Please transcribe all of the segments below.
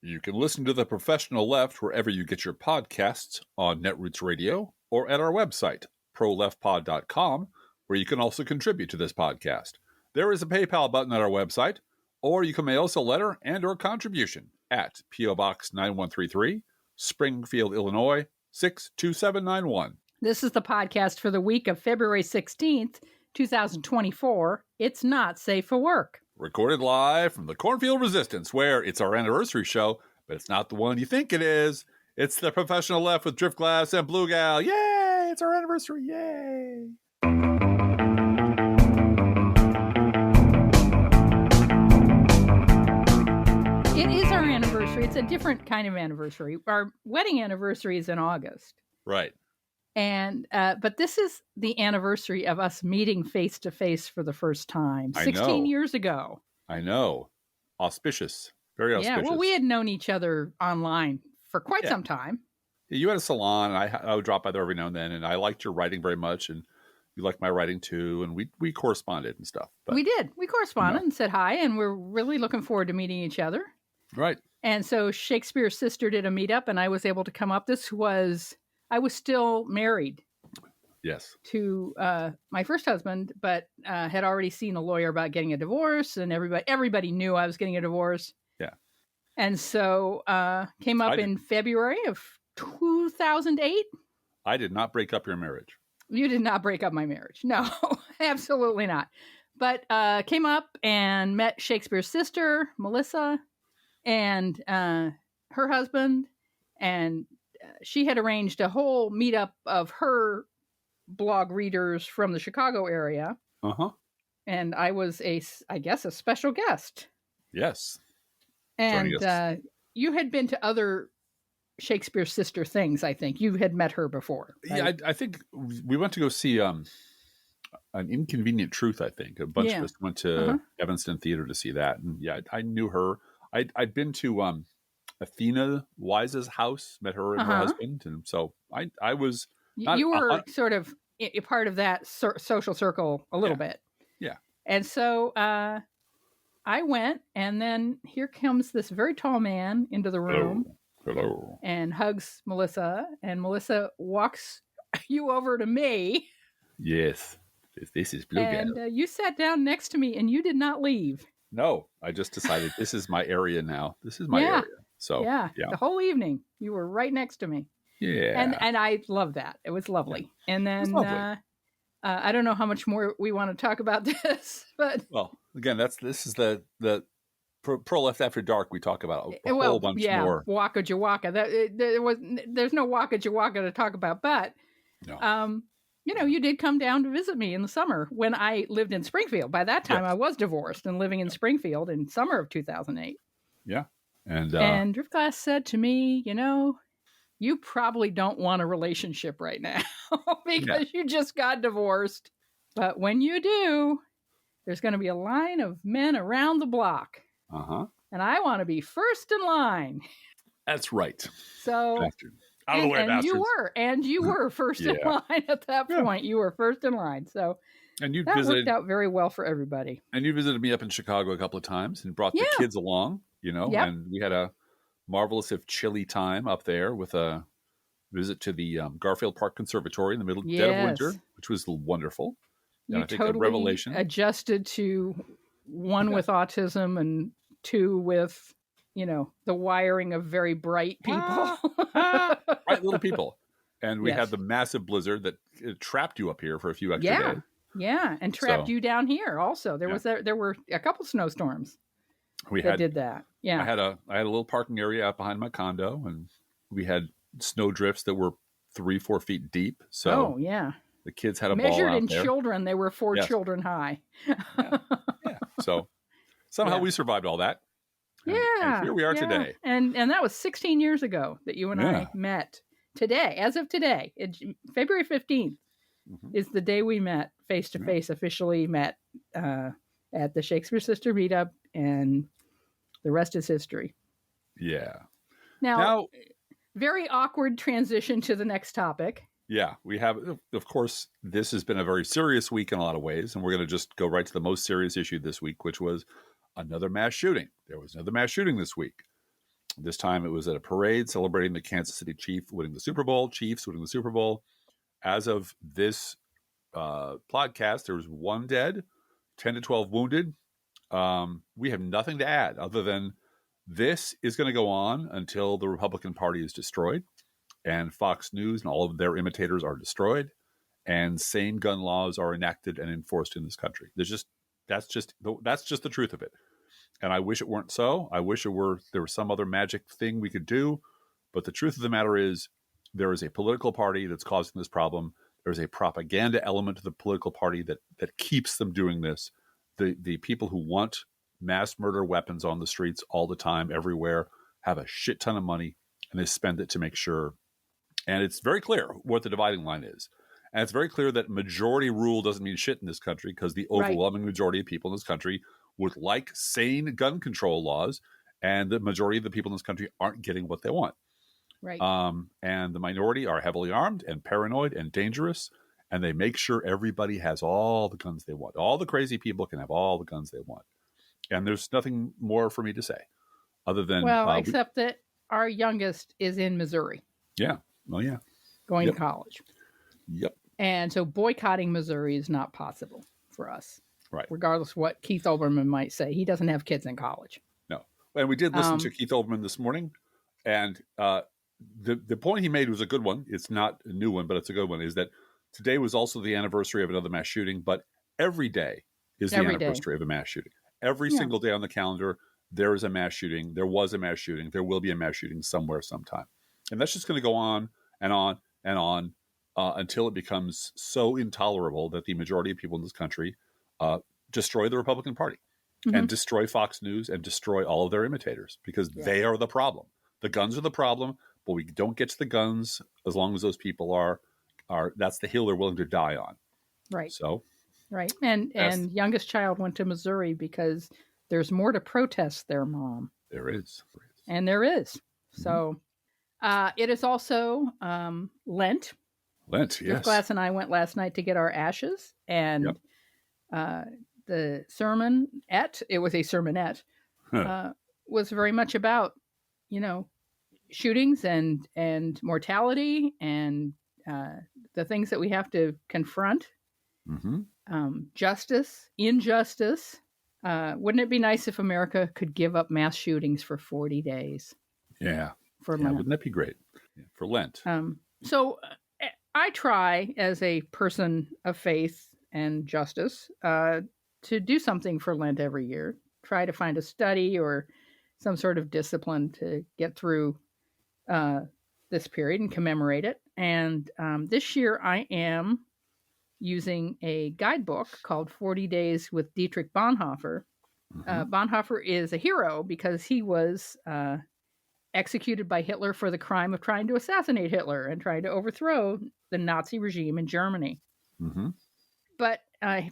You can listen to The Professional Left wherever you get your podcasts on Netroots Radio or at our website, proleftpod.com, where you can also contribute to this podcast. There is a PayPal button at our website, or you can mail us a letter and or contribution at P.O. Box 9133, Springfield, Illinois, 62791. This is the podcast for the week of February 16th, 2024. It's Not Safe for Work. Recorded live from the Cornfield Resistance, where it's our anniversary show, but it's not the one you think it is. It's The Professional Left with Driftglass and Blue Gal. Yay! It's our anniversary. Yay! It is our anniversary. It's a different kind of anniversary. Our wedding anniversary is in August. Right. And but this is the anniversary of us meeting face to face for the first time 16 years ago. I know. Auspicious. Very auspicious. Yeah, well, we had known each other online for quite some time. You had a salon, and I would drop by there every now and then, and I liked your writing very much, and you liked my writing too, and we corresponded and stuff. But, we did. We corresponded and said hi, and we're really looking forward to meeting each other. Right. And so Shakespeare's sister did a meetup, and I was able to come up. I was still married. Yes. To my first husband, but had already seen a lawyer about getting a divorce, and everybody knew I was getting a divorce. Yeah. And so came up in February of 2008. I did not break up your marriage. You did not break up my marriage. No, absolutely not. But came up and met Shakespeare's sister, Melissa, and her husband, and she had arranged a whole meetup of her blog readers from the Chicago area. Uh-huh. And I was a special guest. Yes. And you had been to other Shakespeare's sister things, I think. You had met her before. Right? Yeah, I think we went to go see An Inconvenient Truth, I think. A bunch of us went to Evanston Theater to see that. And yeah, I knew her. I'd been to Athena Wise's house, met her and her husband. And so I was... You were sort of a part of that social circle a little bit. Yeah. And so I went, and then here comes this very tall man into the room. Hello. And hugs Melissa, and Melissa walks you over to me. Yes. This is Blue Gal. And you sat down next to me, and you did not leave. No, I just decided this is my area now. This is my area. So yeah, the whole evening you were right next to me. Yeah. And I love that. It was lovely. And then I don't know how much more we want to talk about this, but again, this is the Pro Left After Dark. We talk about a whole bunch more. Waka Jawaka. There's no Waka Jawaka to talk about, but no. You did come down to visit me in the summer when I lived in Springfield. By that time, I was divorced and living in Springfield in summer of 2008. Yeah, and Driftglass said to me, you probably don't want a relationship right now because you just got divorced. But when you do, there's going to be a line of men around the block. Uh-huh. And I want to be first in line. That's right. So, bastard. Out of the way, bastards. You were first in line at that point. You were first in line. So that worked out very well for everybody. And you visited me up in Chicago a couple of times and brought the kids along, and we had a marvelous, if chilly time up there with a visit to the Garfield Park Conservatory in the dead of winter, which was wonderful. You I think totally a revelation. Adjusted to one with autism and two with, the wiring of very bright people. Bright little people. And we had the massive blizzard that trapped you up here for a few extra days. Yeah, and trapped you down here also. There were a couple snowstorms. Did that. Yeah. I had a little parking area out behind my condo, and we had snow drifts that were 3-4 feet deep. So the kids had a ball out there. Measured in children, they were 4 children high. Yeah. So somehow we survived all that. And here we are today. And that was 16 years ago that you and I met. Today, as of today, February 15th is the day we met face to face, officially met at the Shakespeare Sister meetup, and the rest is history. Yeah. Now, very awkward transition to the next topic. Yeah, we have, of course, this has been a very serious week in a lot of ways, and we're going to just go right to the most serious issue this week, which was another mass shooting. There was another mass shooting this week. This time it was at a parade celebrating the Kansas City Chiefs winning the Super Bowl. As of this podcast, there was 1 dead, 10 to 12 wounded. We have nothing to add other than this is going to go on until the Republican Party is destroyed and Fox News and all of their imitators are destroyed and sane gun laws are enacted and enforced in this country. That's just the truth of it. And I wish it weren't so. I wish there was some other magic thing we could do. But the truth of the matter is there is a political party that's causing this problem. There's a propaganda element to the political party that keeps them doing this. The people who want mass murder weapons on the streets all the time, everywhere, have a shit ton of money, and they spend it to make sure. And it's very clear what the dividing line is. And it's very clear that majority rule doesn't mean shit in this country because the overwhelming majority of people in this country would like sane gun control laws, and the majority of the people in this country aren't getting what they want. Right. And the minority are heavily armed and paranoid and dangerous, and they make sure everybody has all the guns they want. All the crazy people can have all the guns they want. And there's nothing more for me to say other than... except that our youngest is in Missouri. Yeah. Oh, yeah. Going to college. Yep. And so boycotting Missouri is not possible for us. Right. Regardless of what Keith Olbermann might say. He doesn't have kids in college. No. And we did listen to Keith Olbermann this morning. And the point he made was a good one. It's not a new one, but it's a good one, is that today was also the anniversary of another mass shooting, but every day is the anniversary of a mass shooting. Every single day on the calendar, there is a mass shooting. There was a mass shooting. There will be a mass shooting somewhere, sometime. And that's just going to go on and on and on until it becomes so intolerable that the majority of people in this country destroy the Republican Party and destroy Fox News and destroy all of their imitators because they are the problem. The guns are the problem, but we don't get to the guns as long as those people are that's the hill they're willing to die on. Right. So. Right. And youngest child went to Missouri because there's more to protest there, Mom. There is. And there is. So it is also Lent. Lent, yes. Glass and I went last night to get our ashes, and the sermonette, it was a sermonette, was very much about, shootings and mortality and the things that we have to confront. Justice, injustice. Wouldn't it be nice if America could give up mass shootings for 40 days? Yeah. For Lent. Wouldn't that be great? Yeah, for Lent. So I try, as a person of faith and justice, to do something for Lent every year. Try to find a study or some sort of discipline to get through this period and commemorate it. And this year I am using a guidebook called 40 Days with Dietrich Bonhoeffer. Bonhoeffer is a hero because he was executed by Hitler for the crime of trying to assassinate Hitler and trying to overthrow the Nazi regime in Germany. But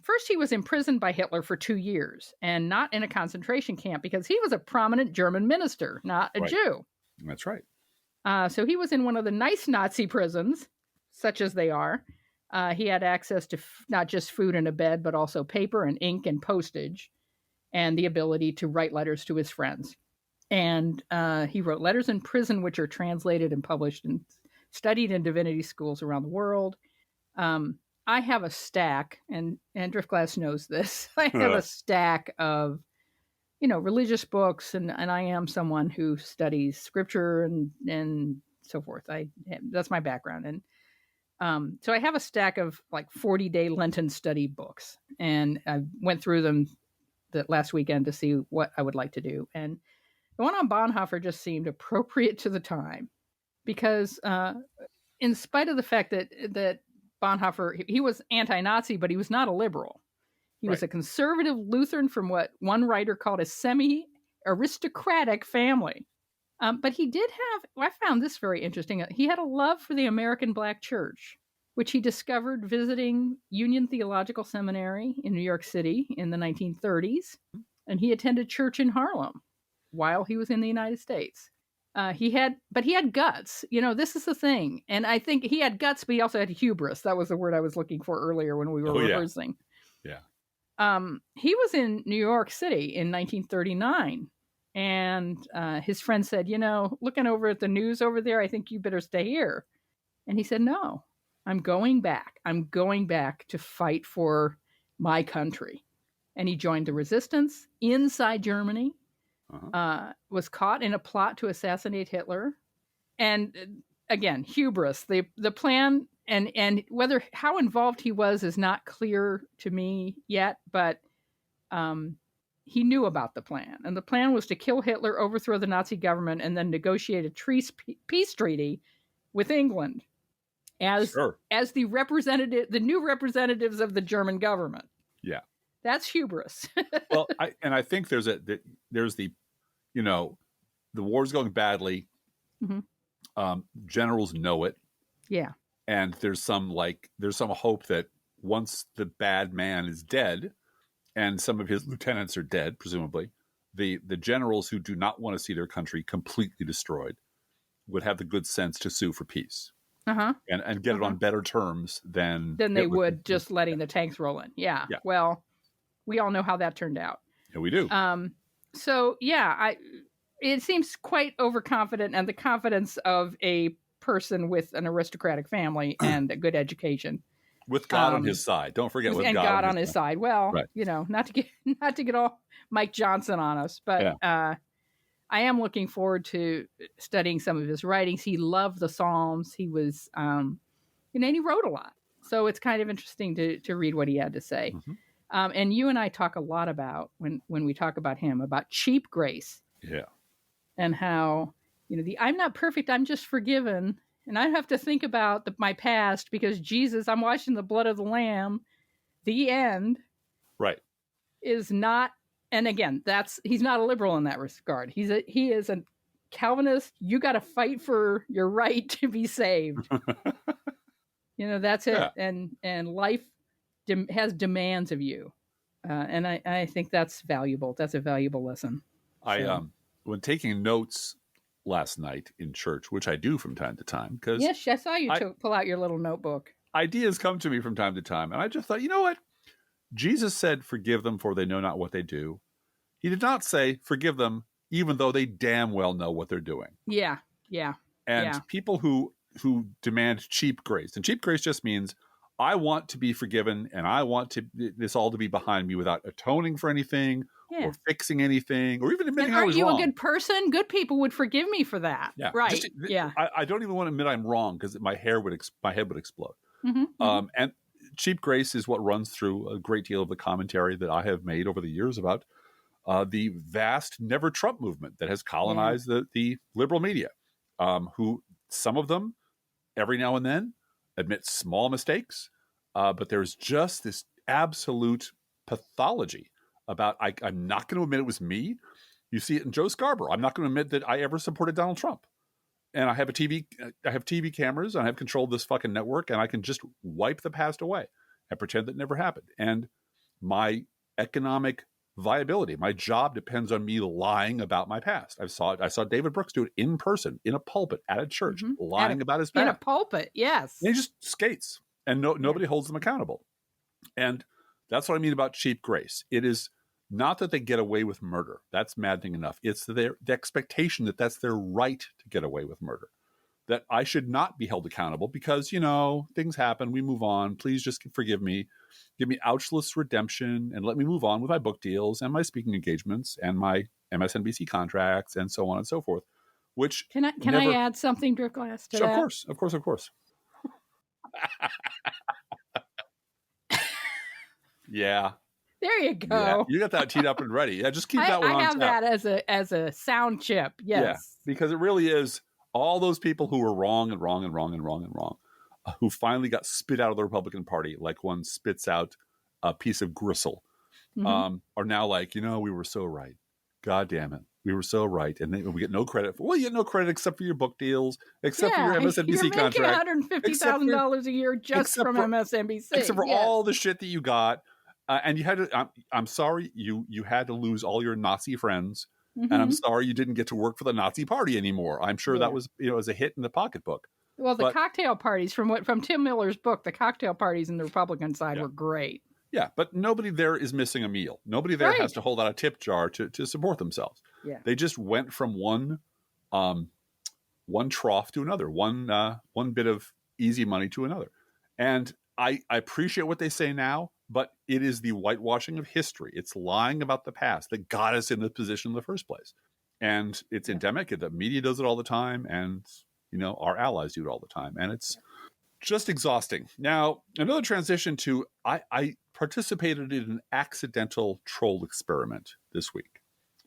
first he was imprisoned by Hitler for 2 years, and not in a concentration camp because he was a prominent German minister, not a Jew. That's right. So he was in one of the nice Nazi prisons, such as they are. He had access to not just food and a bed, but also paper and ink and postage, and the ability to write letters to his friends. And he wrote letters in prison, which are translated and published and studied in divinity schools around the world. I have a stack, and Driftglass knows this. I have a stack of, religious books, and I am someone who studies scripture and so forth. That's my background. And so I have a stack of like 40-day Lenten study books, and I went through them the last weekend to see what I would like to do. And the one on Bonhoeffer just seemed appropriate to the time because in spite of the fact that Bonhoeffer, he was anti-Nazi, but he was not a liberal. He was a conservative Lutheran from what one writer called a semi-aristocratic family. But he did have, I found this very interesting, he had a love for the American Black Church, which he discovered visiting Union Theological Seminary in New York City in the 1930s. And he attended church in Harlem while he was in the United States. He had guts. This is the thing. And I think he had guts, but he also had hubris. That was the word I was looking for earlier when we were rehearsing. Yeah. He was in New York City in 1939 And his friend said, looking over at the news over there, I think you better stay here. And he said, no, I'm going back. I'm going back to fight for my country. And he joined the resistance inside Germany, was caught in a plot to assassinate Hitler. And again, hubris. The plan and whether how involved he was is not clear to me yet, but he knew about the plan. And the plan was to kill Hitler, overthrow the Nazi government, and then negotiate a peace treaty with England as the new representatives of the German government. Yeah. That's hubris. Well, I think there's the war's going badly. Mm-hmm. Generals know it. Yeah. And there's some hope that once the bad man is dead and some of his lieutenants are dead, presumably, the generals who do not want to see their country completely destroyed would have the good sense to sue for peace. And get it on better terms than they would just letting the tanks roll in. Yeah. Well, we all know how that turned out. Yeah, we do. So yeah, it seems quite overconfident, and the confidence of a person with an aristocratic family and a good education, with God on his side. Don't forget, with God on his side. Well, right. Not to get all Mike Johnson on us, but I am looking forward to studying some of his writings. He loved the Psalms. He was, and he wrote a lot. So it's kind of interesting to read what he had to say. Mm-hmm. And you and I talk a lot about when we talk about him, about cheap grace. Yeah. And how, I'm not perfect, I'm just forgiven. And I have to think about my past because Jesus, I'm washing the blood of the Lamb. The end. Right. Is not, and again, he's not a liberal in that regard. He is a Calvinist. You got to fight for your right to be saved. That's it. Yeah. And life has demands of you. And I think that's valuable. That's a valuable lesson. When taking notes last night in church, which I do from time to time, because yes, I saw you pull out your little notebook. Ideas come to me from time to time, and I just thought, you know what? Jesus said, "Forgive them, for they know not what they do." He did not say, "Forgive them, even though they damn well know what they're doing." Yeah. And people who demand cheap grace, and cheap grace just means I want to be forgiven, and I want this all to be behind me without atoning for anything. Yeah. Or fixing anything, or even admitting I was wrong. Are you a good person? Good people would forgive me for that. Yeah. Right. I don't even want to admit I'm wrong because my head would explode. Mm-hmm. And cheap grace is what runs through a great deal of the commentary that I have made over the years about the vast Never Trump movement that has colonized the liberal media, who some of them every now and then admit small mistakes, but there's just this absolute pathology about I'm not going to admit it was me. You see it in Joe Scarborough. I'm not going to admit that I ever supported Donald Trump. And I have TV cameras, and I have control of this fucking network, and I can just wipe the past away and pretend that never happened. And my economic viability, my job depends on me lying about my past. I saw David Brooks do it in person, in a pulpit at a church, lying about his past. In a pulpit, yes. And he just skates, and nobody holds them accountable. And that's what I mean about cheap grace. It is not that they get away with murder. That's maddening enough. It's the expectation that that's their right to get away with murder. That I should not be held accountable because, things happen. We move on. Please just forgive me. Give me ouchless redemption and let me move on with my book deals and my speaking engagements and my MSNBC contracts and so on and so forth. Which Can I add something, Driftglass, to that? Of course. Yeah. There you go. Yeah, you got that teed up and ready. Yeah, just keep that one on I have tap. that as a sound chip. Yes. Yeah, because it really is all those people who were wrong, who finally got spit out of the Republican Party like one spits out a piece of gristle, are now like, we were so right. God damn it. We were so right. And then we get no credit. You get no credit except for your book deals, except for your MSNBC contract. You're making $150,000 a year just from MSNBC. Except for all the shit that you got. And you had to, I'm sorry, you had to lose all your Nazi friends. And I'm sorry you didn't get to work for the Nazi party anymore. I'm sure that was, as a hit in the pocketbook. Well, the cocktail parties from Tim Miller's book, the cocktail parties in the Republican side were great. Yeah, but nobody there is missing a meal. Nobody there has to hold out a tip jar to support themselves. Yeah. They just went from one trough to another, one bit of easy money to another. And I appreciate what they say now, but it is the whitewashing of history. It's lying about the past that got us in this position in the first place. And it's endemic. The media does it all the time, and our allies do it all the time, and it's just exhausting. Now, another transition to I participated in an accidental troll experiment this week.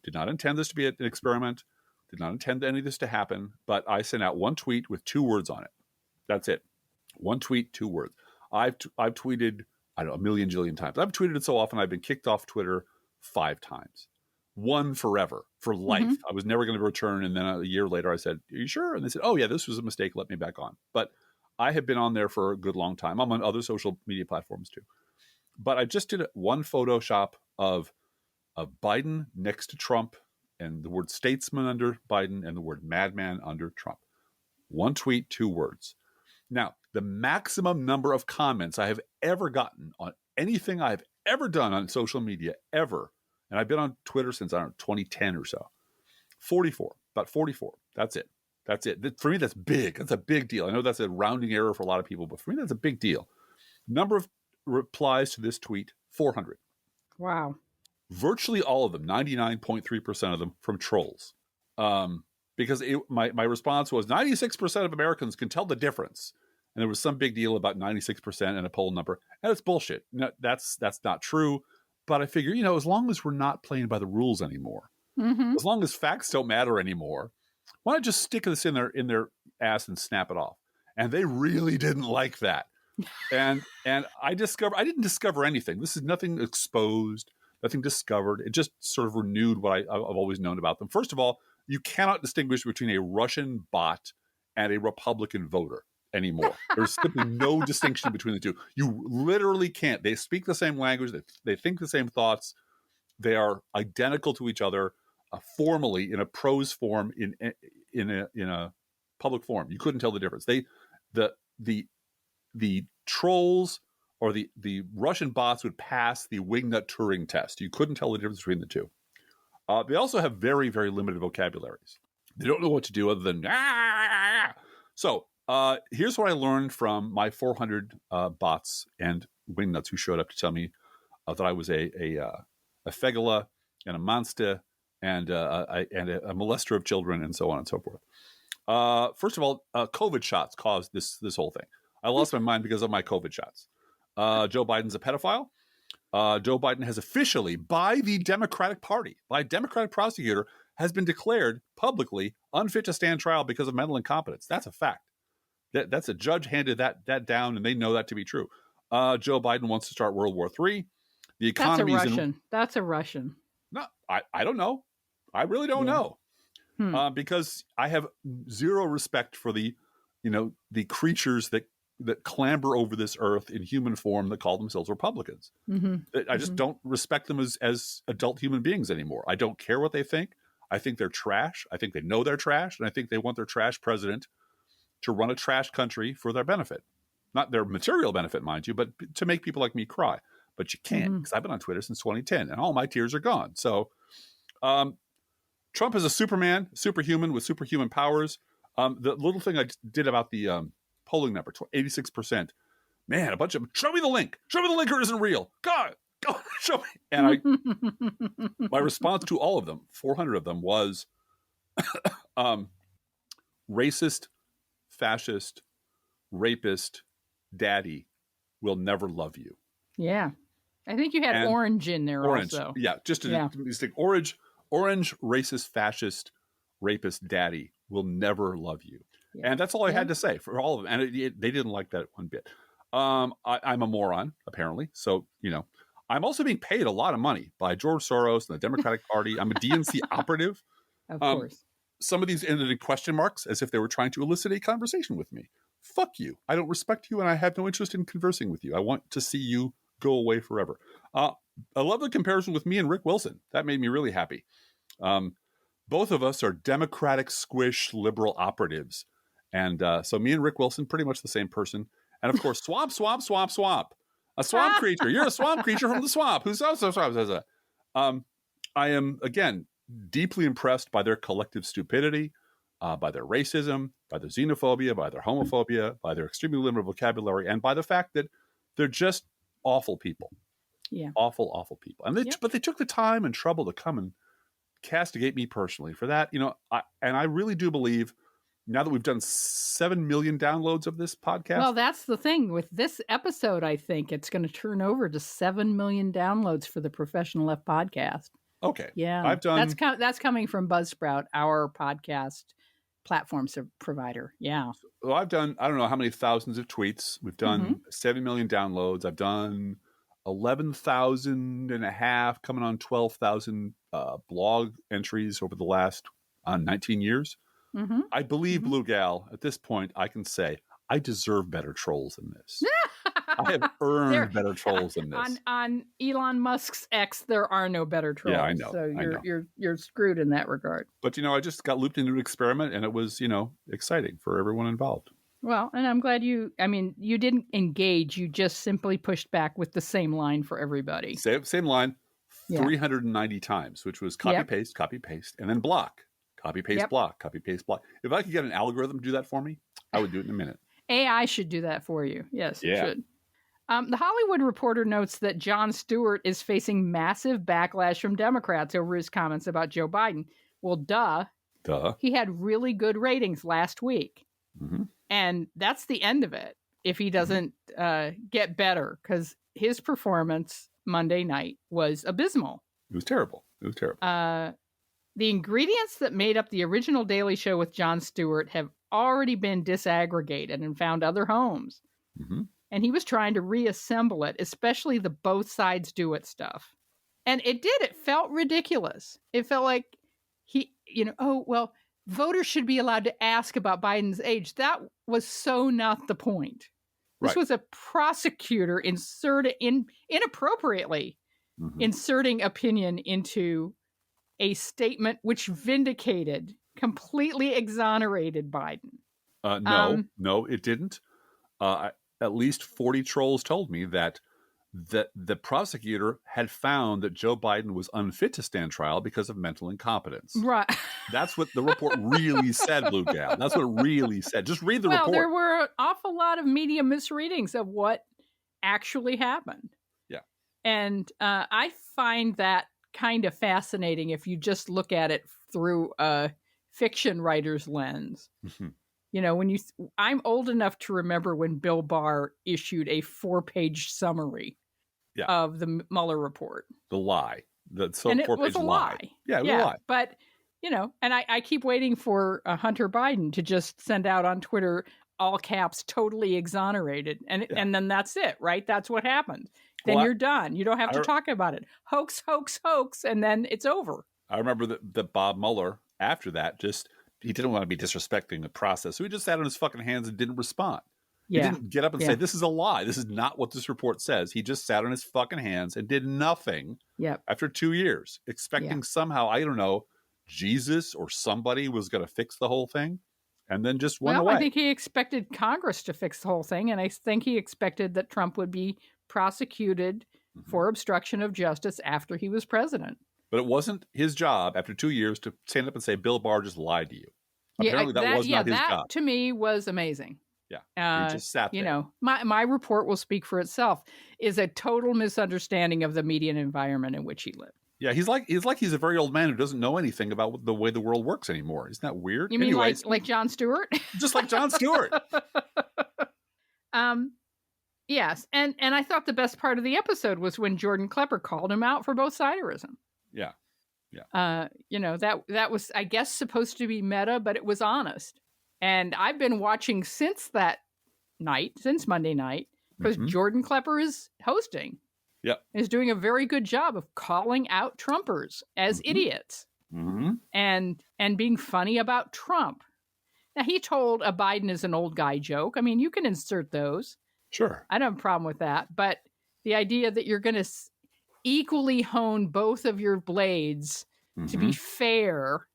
Did not intend this to be an experiment. Did not intend any of this to happen, but I sent out one tweet with 2 words on it. That's it. One tweet, 2 words. I've tweeted, I don't know, a million jillion times. I've tweeted it so often I've been kicked off Twitter 5 times. One forever, for life. Mm-hmm. I was never going to return. And then a year later I said, are you sure? And they said, oh yeah, this was a mistake. Let me back on. But I have been on there for a good long time. I'm on other social media platforms too. But I just did one Photoshop of Biden next to Trump and the word statesman under Biden and the word madman under Trump. One tweet, 2 words. Now, the maximum number of comments I have ever gotten on anything I've ever done on social media, ever, and I've been on Twitter since, 2010 or so, 44, about 44. That's it. For me, that's big. That's a big deal. I know that's a rounding error for a lot of people, but for me, that's a big deal. Number of replies to this tweet, 400. Wow. Virtually all of them, 99.3% of them, from trolls. Because my response was 96% of Americans can tell the difference. And there was some big deal about 96% and a poll number. And it's bullshit. No, that's not true. But I figure, as long as we're not playing by the rules anymore, as long as facts don't matter anymore, why not just stick this in their ass and snap it off? And they really didn't like that. And I didn't discover anything. This is nothing exposed, nothing discovered. It just sort of renewed what I've always known about them. First of all, you cannot distinguish between a Russian bot and a Republican voter anymore. There's simply no distinction between the two. You literally can't. They speak the same language. They think the same thoughts. They are identical to each other formally in a prose form, in a public forum. You couldn't tell the difference. The trolls or the Russian bots would pass the Wingnut Turing test. You couldn't tell the difference between the two. They also have very, very limited vocabularies. They don't know what to do other than So here's what I learned from my 400 bots and wingnuts who showed up to tell me that I was a fegula and a monster and a molester of children and so on and so forth. First of all, COVID shots caused this whole thing. I lost my mind because of my COVID shots. Joe Biden's a pedophile. Joe Biden has officially, by the Democratic Party, by a Democratic prosecutor, has been declared publicly unfit to stand trial because of mental incompetence. That's a fact. That's a judge handed that down, and they know that to be true. Joe Biden wants to start World War III. The economy That's a Russian. No, I don't know. I really don't know. Because I have zero respect for the creatures that clamber over this earth in human form that call themselves Republicans. I just don't respect them as adult human beings anymore. I don't care what they think. I think they're trash. I think they know they're trash. And I think they want their trash president to run a trash country for their benefit. Not their material benefit, mind you, but to make people like me cry. But you can't, because I've been on Twitter since 2010 and all my tears are gone. So Trump is a superhuman with superhuman powers. The little thing I did about the polling number, 86%. Man, a bunch of show me the link or it isn't real. God, go show me. And my response to all of them, 400 of them, was racist, fascist, rapist, daddy will never love you. Yeah. I think you had orange in there also. Yeah, just a distinct orange, racist, fascist, rapist, daddy will never love you. Yeah. And that's all I had to say for all of them. And they didn't like that one bit. I'm a moron, apparently. So, I'm also being paid a lot of money by George Soros and the Democratic Party. I'm a DNC operative. Of course. Some of these ended in question marks as if they were trying to elicit a conversation with me. Fuck you. I don't respect you and I have no interest in conversing with you. I want to see you go away forever. I love the comparison with me and Rick Wilson. That made me really happy. Both of us are Democratic squish liberal operatives. And so me and Rick Wilson, pretty much the same person. And of course, swamp. A swamp creature. You're a swamp creature from the swamp. Who's also swamp? I am, again, deeply impressed by their collective stupidity, by their racism, by their xenophobia, by their homophobia, by their extremely limited vocabulary, and by the fact that they're just awful people. Yeah. Awful, awful people. And but they took the time and trouble to come and castigate me personally for that. I really do believe, now that we've done 7 million downloads of this podcast. Well, that's the thing with this episode. I think it's going to turn over to 7 million downloads for the Professional Left podcast. Okay. Yeah. I've done. That's coming from Buzzsprout, our podcast platform provider. Yeah. Well, I've done, I don't know how many thousands of tweets. We've done 7 million downloads. I've done 11,000 and a half, coming on 12,000 blog entries over the last 19 years. Mm-hmm. I believe, Blue Gal, at this point, I can say I deserve better trolls than this. I have earned better trolls than this. On Elon Musk's X, there are no better trolls. Yeah, I know. So you're screwed in that regard. But I just got looped into an experiment, and it was exciting for everyone involved. Well, and I'm glad you didn't engage. You just simply pushed back with the same line for everybody. Same line, 390 times, which was copy paste, and then block. Copy, paste, block, copy, paste, block. If I could get an algorithm to do that for me, I would do it in a minute. AI should do that for you. Yes, it Yeah. should. The Hollywood Reporter notes that Jon Stewart is facing massive backlash from Democrats over his comments about Joe Biden. Well, duh. He had really good ratings last week. Mm-hmm. And that's the end of it if he doesn't get better, because his performance Monday night was abysmal. It was terrible. The ingredients that made up the original Daily Show with Jon Stewart have already been disaggregated and found other homes. Mm-hmm. And he was trying to reassemble it, especially the both sides do it stuff. And it did. It felt ridiculous. It felt like voters should be allowed to ask about Biden's age. That was so not the point. This was a prosecutor inappropriately inserting opinion into a statement which vindicated, completely exonerated Biden. No, it didn't. At least 40 trolls told me that the prosecutor had found that Joe Biden was unfit to stand trial because of mental incompetence. Right. That's what the report really said, Blue Gal. That's what it really said. Just read the report. Well, there were an awful lot of media misreadings of what actually happened. Yeah. And I find that kind of fascinating if you just look at it through a fiction writer's lens. Mm-hmm. I'm old enough to remember when Bill Barr issued a 4-page summary of the Mueller report. The lie. And it was a lie. Yeah, it was a lie. But, and I keep waiting for Hunter Biden to just send out on Twitter, all caps, totally exonerated. And then that's it, right? That's what happens. Then you're done. You don't have to talk about it. Hoax, hoax, hoax, and then it's over. I remember that Bob Mueller, after that, he didn't want to be disrespecting the process. So he just sat on his fucking hands and didn't respond. He didn't get up and say, this is a lie. This is not what this report says. He just sat on his fucking hands and did nothing after 2 years, expecting somehow, I don't know, Jesus or somebody was going to fix the whole thing, and then just went away. I think he expected Congress to fix the whole thing, and I think he expected that Trump would be prosecuted for obstruction of justice after he was president. But it wasn't his job after 2 years to stand up and say Bill Barr just lied to you. Apparently that was not his job. That to me was amazing. Yeah, he just sat there. My report will speak for itself. Is a total misunderstanding of the media environment in which he lived. Yeah, he's a very old man who doesn't know anything about the way the world works anymore. Isn't that weird? You mean like Jon Stewart? Just like Jon Stewart. Yes, and I thought the best part of the episode was when Jordan Klepper called him out for both siderism. Yeah. That was, I guess, supposed to be meta, but it was honest. And I've been watching since Monday night, because Jordan Klepper is hosting. Yeah. Is doing a very good job of calling out Trumpers as idiots and being funny about Trump. Now, he told a Biden is an old guy joke. I mean, you can insert those. Sure. I don't have a problem with that. But the idea that you're going to equally hone both of your blades to be fair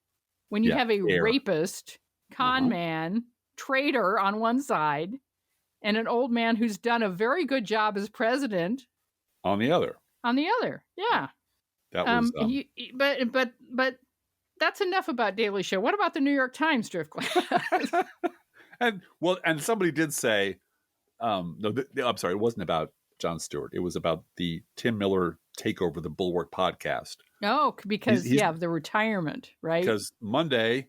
when you have a rapist, con man, traitor on one side, and an old man who's done a very good job as president on the other. Yeah. That was but that's enough about Daily Show. What about the New York Times drift class? and somebody did say, I'm sorry, it wasn't about Jon Stewart. It was about the Tim Miller takeover, the Bulwark podcast. Oh, because the retirement, right? Because Monday,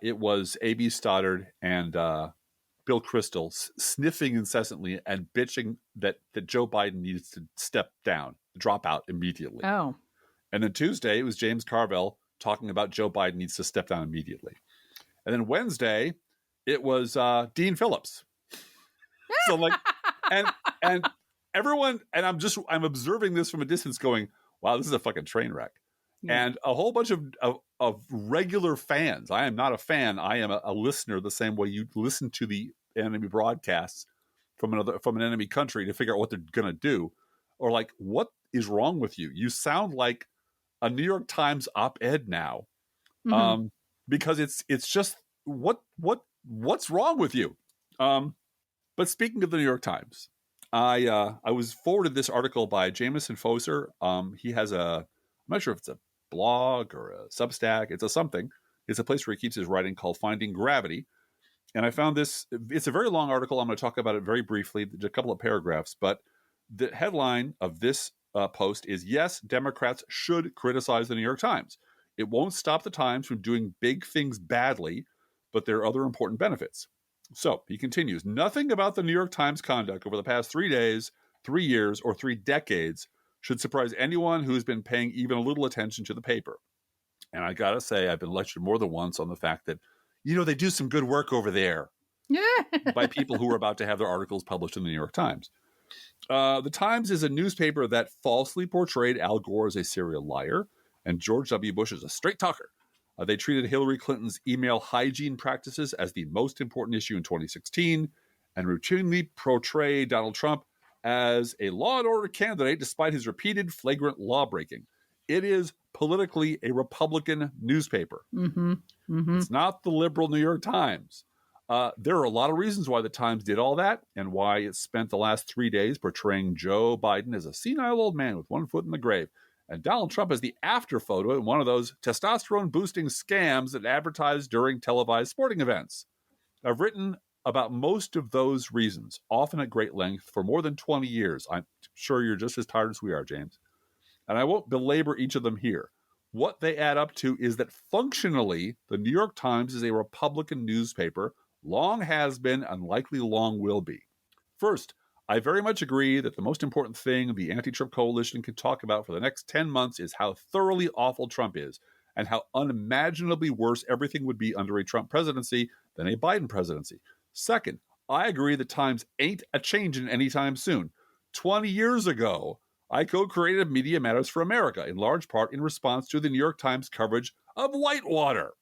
it was A.B. Stoddard and Bill Kristol sniffing incessantly and bitching that Joe Biden needs to step down, drop out immediately. Oh. And then Tuesday, it was James Carville talking about Joe Biden needs to step down immediately. And then Wednesday, it was Dean Phillips. So like, and everyone, and I'm observing this from a distance going, wow, this is a fucking train wreck. Yeah. And a whole bunch of regular fans. I am not a fan. I am a listener the same way you listen to the enemy broadcasts from an enemy country to figure out what they're going to do. Or like, what is wrong with you? You sound like a New York Times op-ed now. Mm-hmm. Because it's just what's wrong with you? But speaking of the New York Times, I was forwarded this article by Jameson Foser. He has I'm not sure if it's a blog or a Substack. It's a something. It's a place where he keeps his writing called Finding Gravity. And I found this. It's a very long article. I'm going to talk about it very briefly, a couple of paragraphs. But the headline of this post is, yes, Democrats should criticize the New York Times. It won't stop the Times from doing big things badly, but there are other important benefits. So he continues, nothing about the New York Times conduct over the past 3 days, 3 years, or 3 decades should surprise anyone who's been paying even a little attention to the paper. And I got to say, I've been lectured more than once on the fact that, they do some good work over there by people who are about to have their articles published in the New York Times. The Times is a newspaper that falsely portrayed Al Gore as a serial liar and George W. Bush as a straight talker. They treated Hillary Clinton's email hygiene practices as the most important issue in 2016 and routinely portrayed Donald Trump as a law and order candidate despite his repeated flagrant law breaking. It is politically a Republican newspaper. Mm-hmm. Mm-hmm. It's not the liberal New York Times. There are a lot of reasons why the Times did all that and why it spent the last 3 days portraying Joe Biden as a senile old man with one foot in the grave and Donald Trump as the after photo in one of those testosterone-boosting scams that advertised during televised sporting events. I've written about most of those reasons, often at great length, for more than 20 years. I'm sure you're just as tired as we are, James. And I won't belabor each of them here. What they add up to is that functionally, the New York Times is a Republican newspaper, long has been and likely long will be. First, I very much agree that the most important thing the anti-Trump coalition can talk about for the next 10 months is how thoroughly awful Trump is and how unimaginably worse everything would be under a Trump presidency than a Biden presidency. Second, I agree the Times ain't a changing anytime soon. 20 years ago, I co-created Media Matters for America, in large part in response to the New York Times coverage of Whitewater,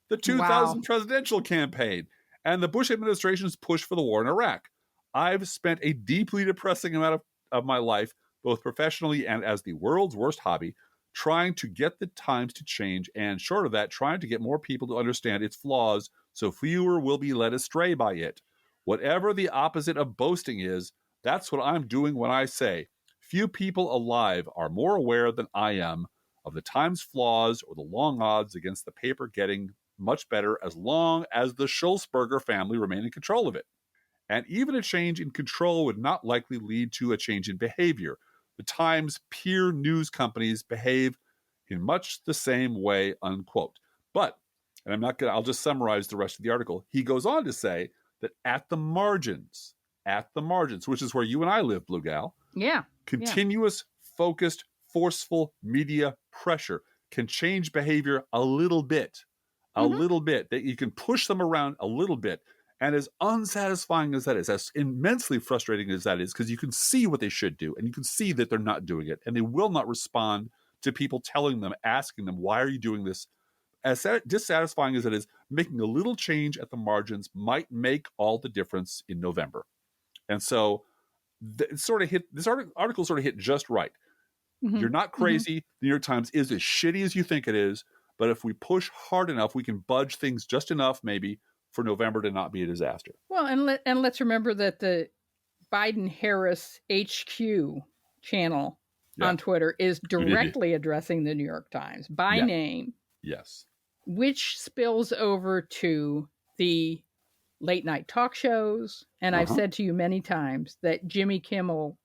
the 2000 presidential campaign, and the Bush administration's push for the war in Iraq. I've spent a deeply depressing amount of my life, both professionally and as the world's worst hobby, trying to get the Times to change, and short of that, trying to get more people to understand its flaws so fewer will be led astray by it. Whatever the opposite of boasting is, that's what I'm doing when I say, few people alive are more aware than I am of the Times' flaws or the long odds against the paper getting much better as long as the Schultzberger family remain in control of it. And even a change in control would not likely lead to a change in behavior. The Times' peer news companies behave in much the same way, unquote. But, and I'll just summarize the rest of the article. He goes on to say that at the margins, which is where you and I live, Blue Gal. Yeah. Continuous, focused, forceful media pressure can change behavior a little bit, that you can push them around a little bit. And as unsatisfying as that is, as immensely frustrating as that is, because you can see what they should do, and you can see that they're not doing it, and they will not respond to people telling them, asking them, why are you doing this? As dissatisfying as it is, making a little change at the margins might make all the difference in November. And so this article sort of hit just right. Mm-hmm. You're not crazy. Mm-hmm. The New York Times is as shitty as you think it is, but if we push hard enough, we can budge things just enough, maybe, for November to not be a disaster. Well, and let's remember that the Biden-Harris HQ channel on Twitter is directly addressing the New York Times by name. Yes. Which spills over to the late night talk shows. And I've said to you many times that Jimmy Kimmel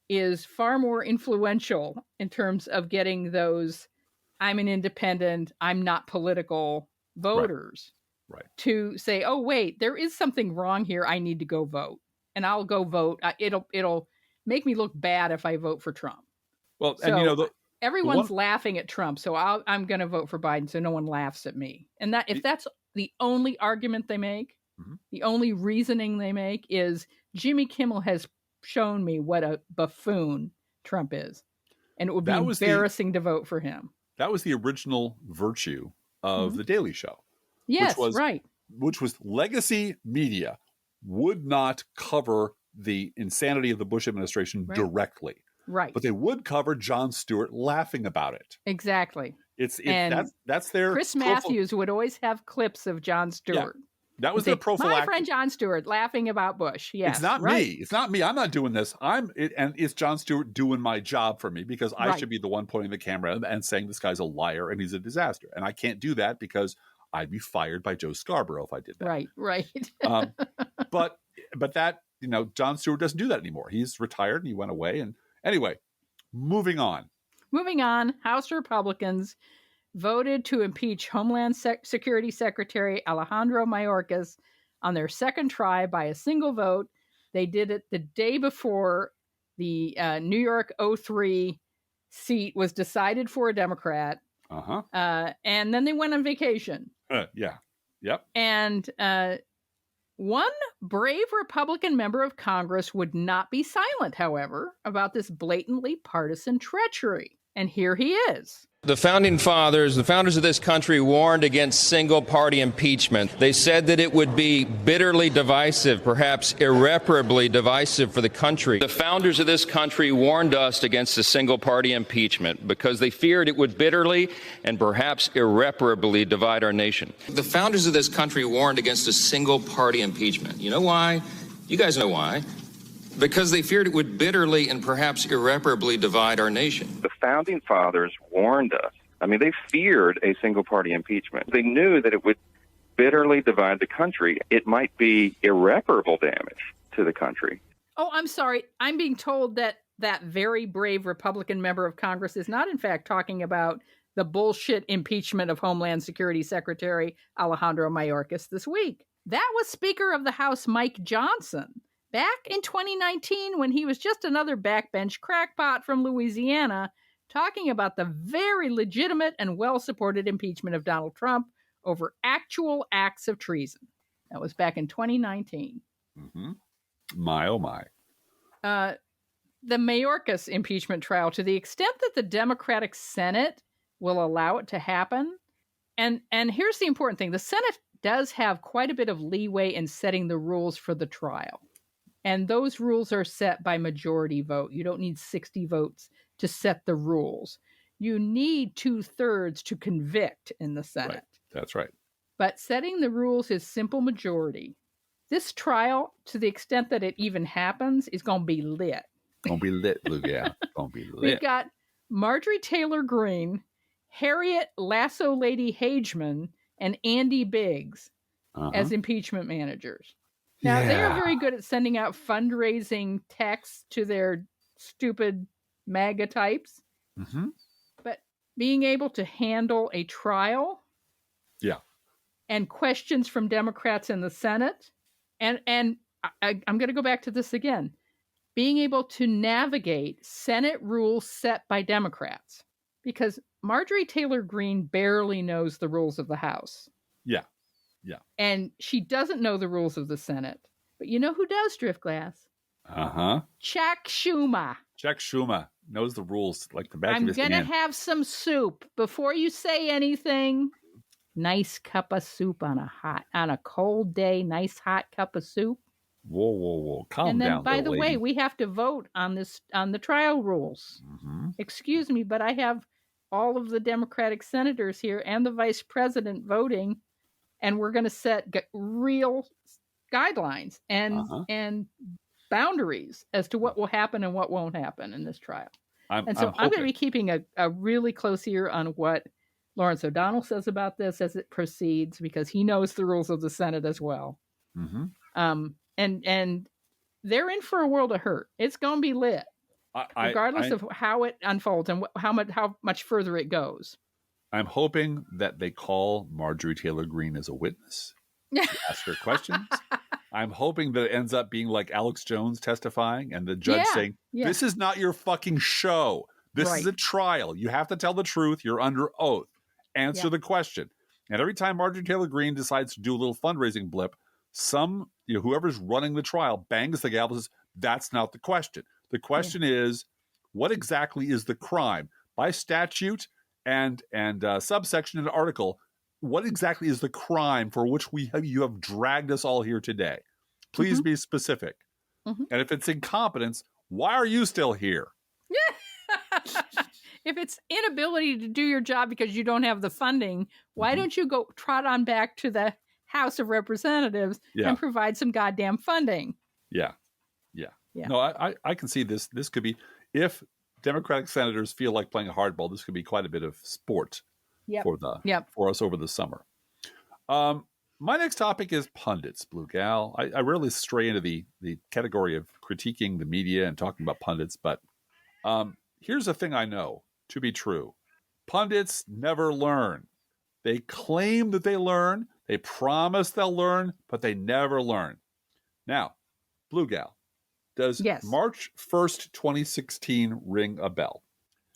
is far more influential in terms of getting those I'm an independent, I'm not political voters to say, oh, wait, there is something wrong here. I need to go vote. And I'll go vote. It'll make me look bad if I vote for Trump. Well, so and everyone's laughing at Trump, so I'm going to vote for Biden so no one laughs at me. And that if that's the only argument they make, the only reasoning they make is Jimmy Kimmel has shown me what a buffoon Trump is. And it would be embarrassing to vote for him. That was the original virtue of The Daily Show. Yes, which was legacy media would not cover the insanity of the Bush administration directly. Right. But they would cover Jon Stewart laughing about it. Exactly. That's their Chris Matthews would always have clips of Jon Stewart. Yeah. That was their prophylactic. My friend Jon Stewart laughing about Bush. Yes. It's not me. It's not me. I'm not doing this. And it's Jon Stewart doing my job for me because I should be the one pointing the camera and saying this guy's a liar and he's a disaster. And I can't do that because I'd be fired by Joe Scarborough if I did that. Right. But that, Jon Stewart doesn't do that anymore. He's retired and he went away. And anyway, moving on. House Republicans voted to impeach Homeland Security Secretary Alejandro Mayorkas on their second try by a single vote. They did it the day before the New York 03 seat was decided for a Democrat. And then they went on vacation. Yep. And one brave Republican member of Congress would not be silent, however, about this blatantly partisan treachery. And here he is. The founding fathers, the founders of this country, warned against single-party impeachment. They said that it would be bitterly divisive, perhaps irreparably divisive for the country. The founders of this country warned us against a single-party impeachment because they feared it would bitterly and perhaps irreparably divide our nation. The founders of this country warned against a single-party impeachment. You know why? You guys know why. Because they feared it would bitterly and perhaps irreparably divide our nation. The founding fathers warned us. I mean, they feared a single-party impeachment. They knew that it would bitterly divide the country. It might be irreparable damage to the country. Oh, I'm sorry. I'm being told that that very brave Republican member of Congress is not, in fact, talking about the bullshit impeachment of Homeland Security Secretary Alejandro Mayorkas this week. That was Speaker of the House Mike Johnson. Back in 2019, when he was just another backbench crackpot from Louisiana, talking about the very legitimate and well-supported impeachment of Donald Trump over actual acts of treason. That was back in 2019. My, oh my. The Mayorkas impeachment trial, to the extent that the Democratic Senate will allow it to happen, and here's the important thing, the Senate does have quite a bit of leeway in setting the rules for the trial. And those rules are set by majority vote. You don't need 60 votes to set the rules. You need 2/3 to convict in the Senate. Right. That's right. But setting the rules is simple majority. This trial, to the extent that it even happens, is going to be lit. Going to be lit, Luke. Yeah. Going to be lit. We've got Marjorie Taylor Greene, Harriet Lasso Lady Hageman, and Andy Biggs as impeachment managers. Now, they are very good at sending out fundraising texts to their stupid MAGA types. But being able to handle a trial and questions from Democrats in the Senate, and I'm going to go back to this again, being able to navigate Senate rules set by Democrats, because Marjorie Taylor Greene barely knows the rules of the House. Yeah. And she doesn't know the rules of the Senate. But you know who does, Driftglass? Chuck Schumer. Chuck Schumer knows the rules like the back of his hand. I'm going to have some soup. Before you say anything, nice cup of soup on a cold day, nice hot cup of soup. Whoa. Calm down. And then, by the way, we have to vote on the trial rules. Excuse me, but I have all of the Democratic senators here and the vice president voting and we're going to set real guidelines and boundaries as to what will happen and what won't happen in this trial. I'm going to be keeping a really close ear on what Lawrence O'Donnell says about this as it proceeds, because he knows the rules of the Senate as well. And they're in for a world of hurt. It's going to be lit, regardless of how it unfolds and how much further it goes. I'm hoping that they call Marjorie Taylor Greene as a witness to ask her questions. I'm hoping that it ends up being like Alex Jones testifying and the judge saying, this is not your fucking show. This is a trial. You have to tell the truth. You're under oath. Answer the question. And every time Marjorie Taylor Greene decides to do a little fundraising blip, whoever's running the trial bangs the gavel and says, that's not the question. The question is, what exactly is the crime? By statute and subsection in the article, what exactly is the crime for which you have dragged us all here today? Please be specific. And if it's incompetence, why are you still here? If it's inability to do your job because you don't have the funding, why don't you go trot on back to the House of Representatives and provide some goddamn funding? Yeah. No, I can see this. This could be, if Democratic senators feel like playing hardball, this could be quite a bit of sport for us over the summer. My next topic is pundits, Blue Gal. I rarely stray into the category of critiquing the media and talking about pundits, but here's a thing I know to be true. Pundits never learn. They claim that they learn. They promise they'll learn, but they never learn. Now, Blue Gal, does March 1st, 2016 ring a bell?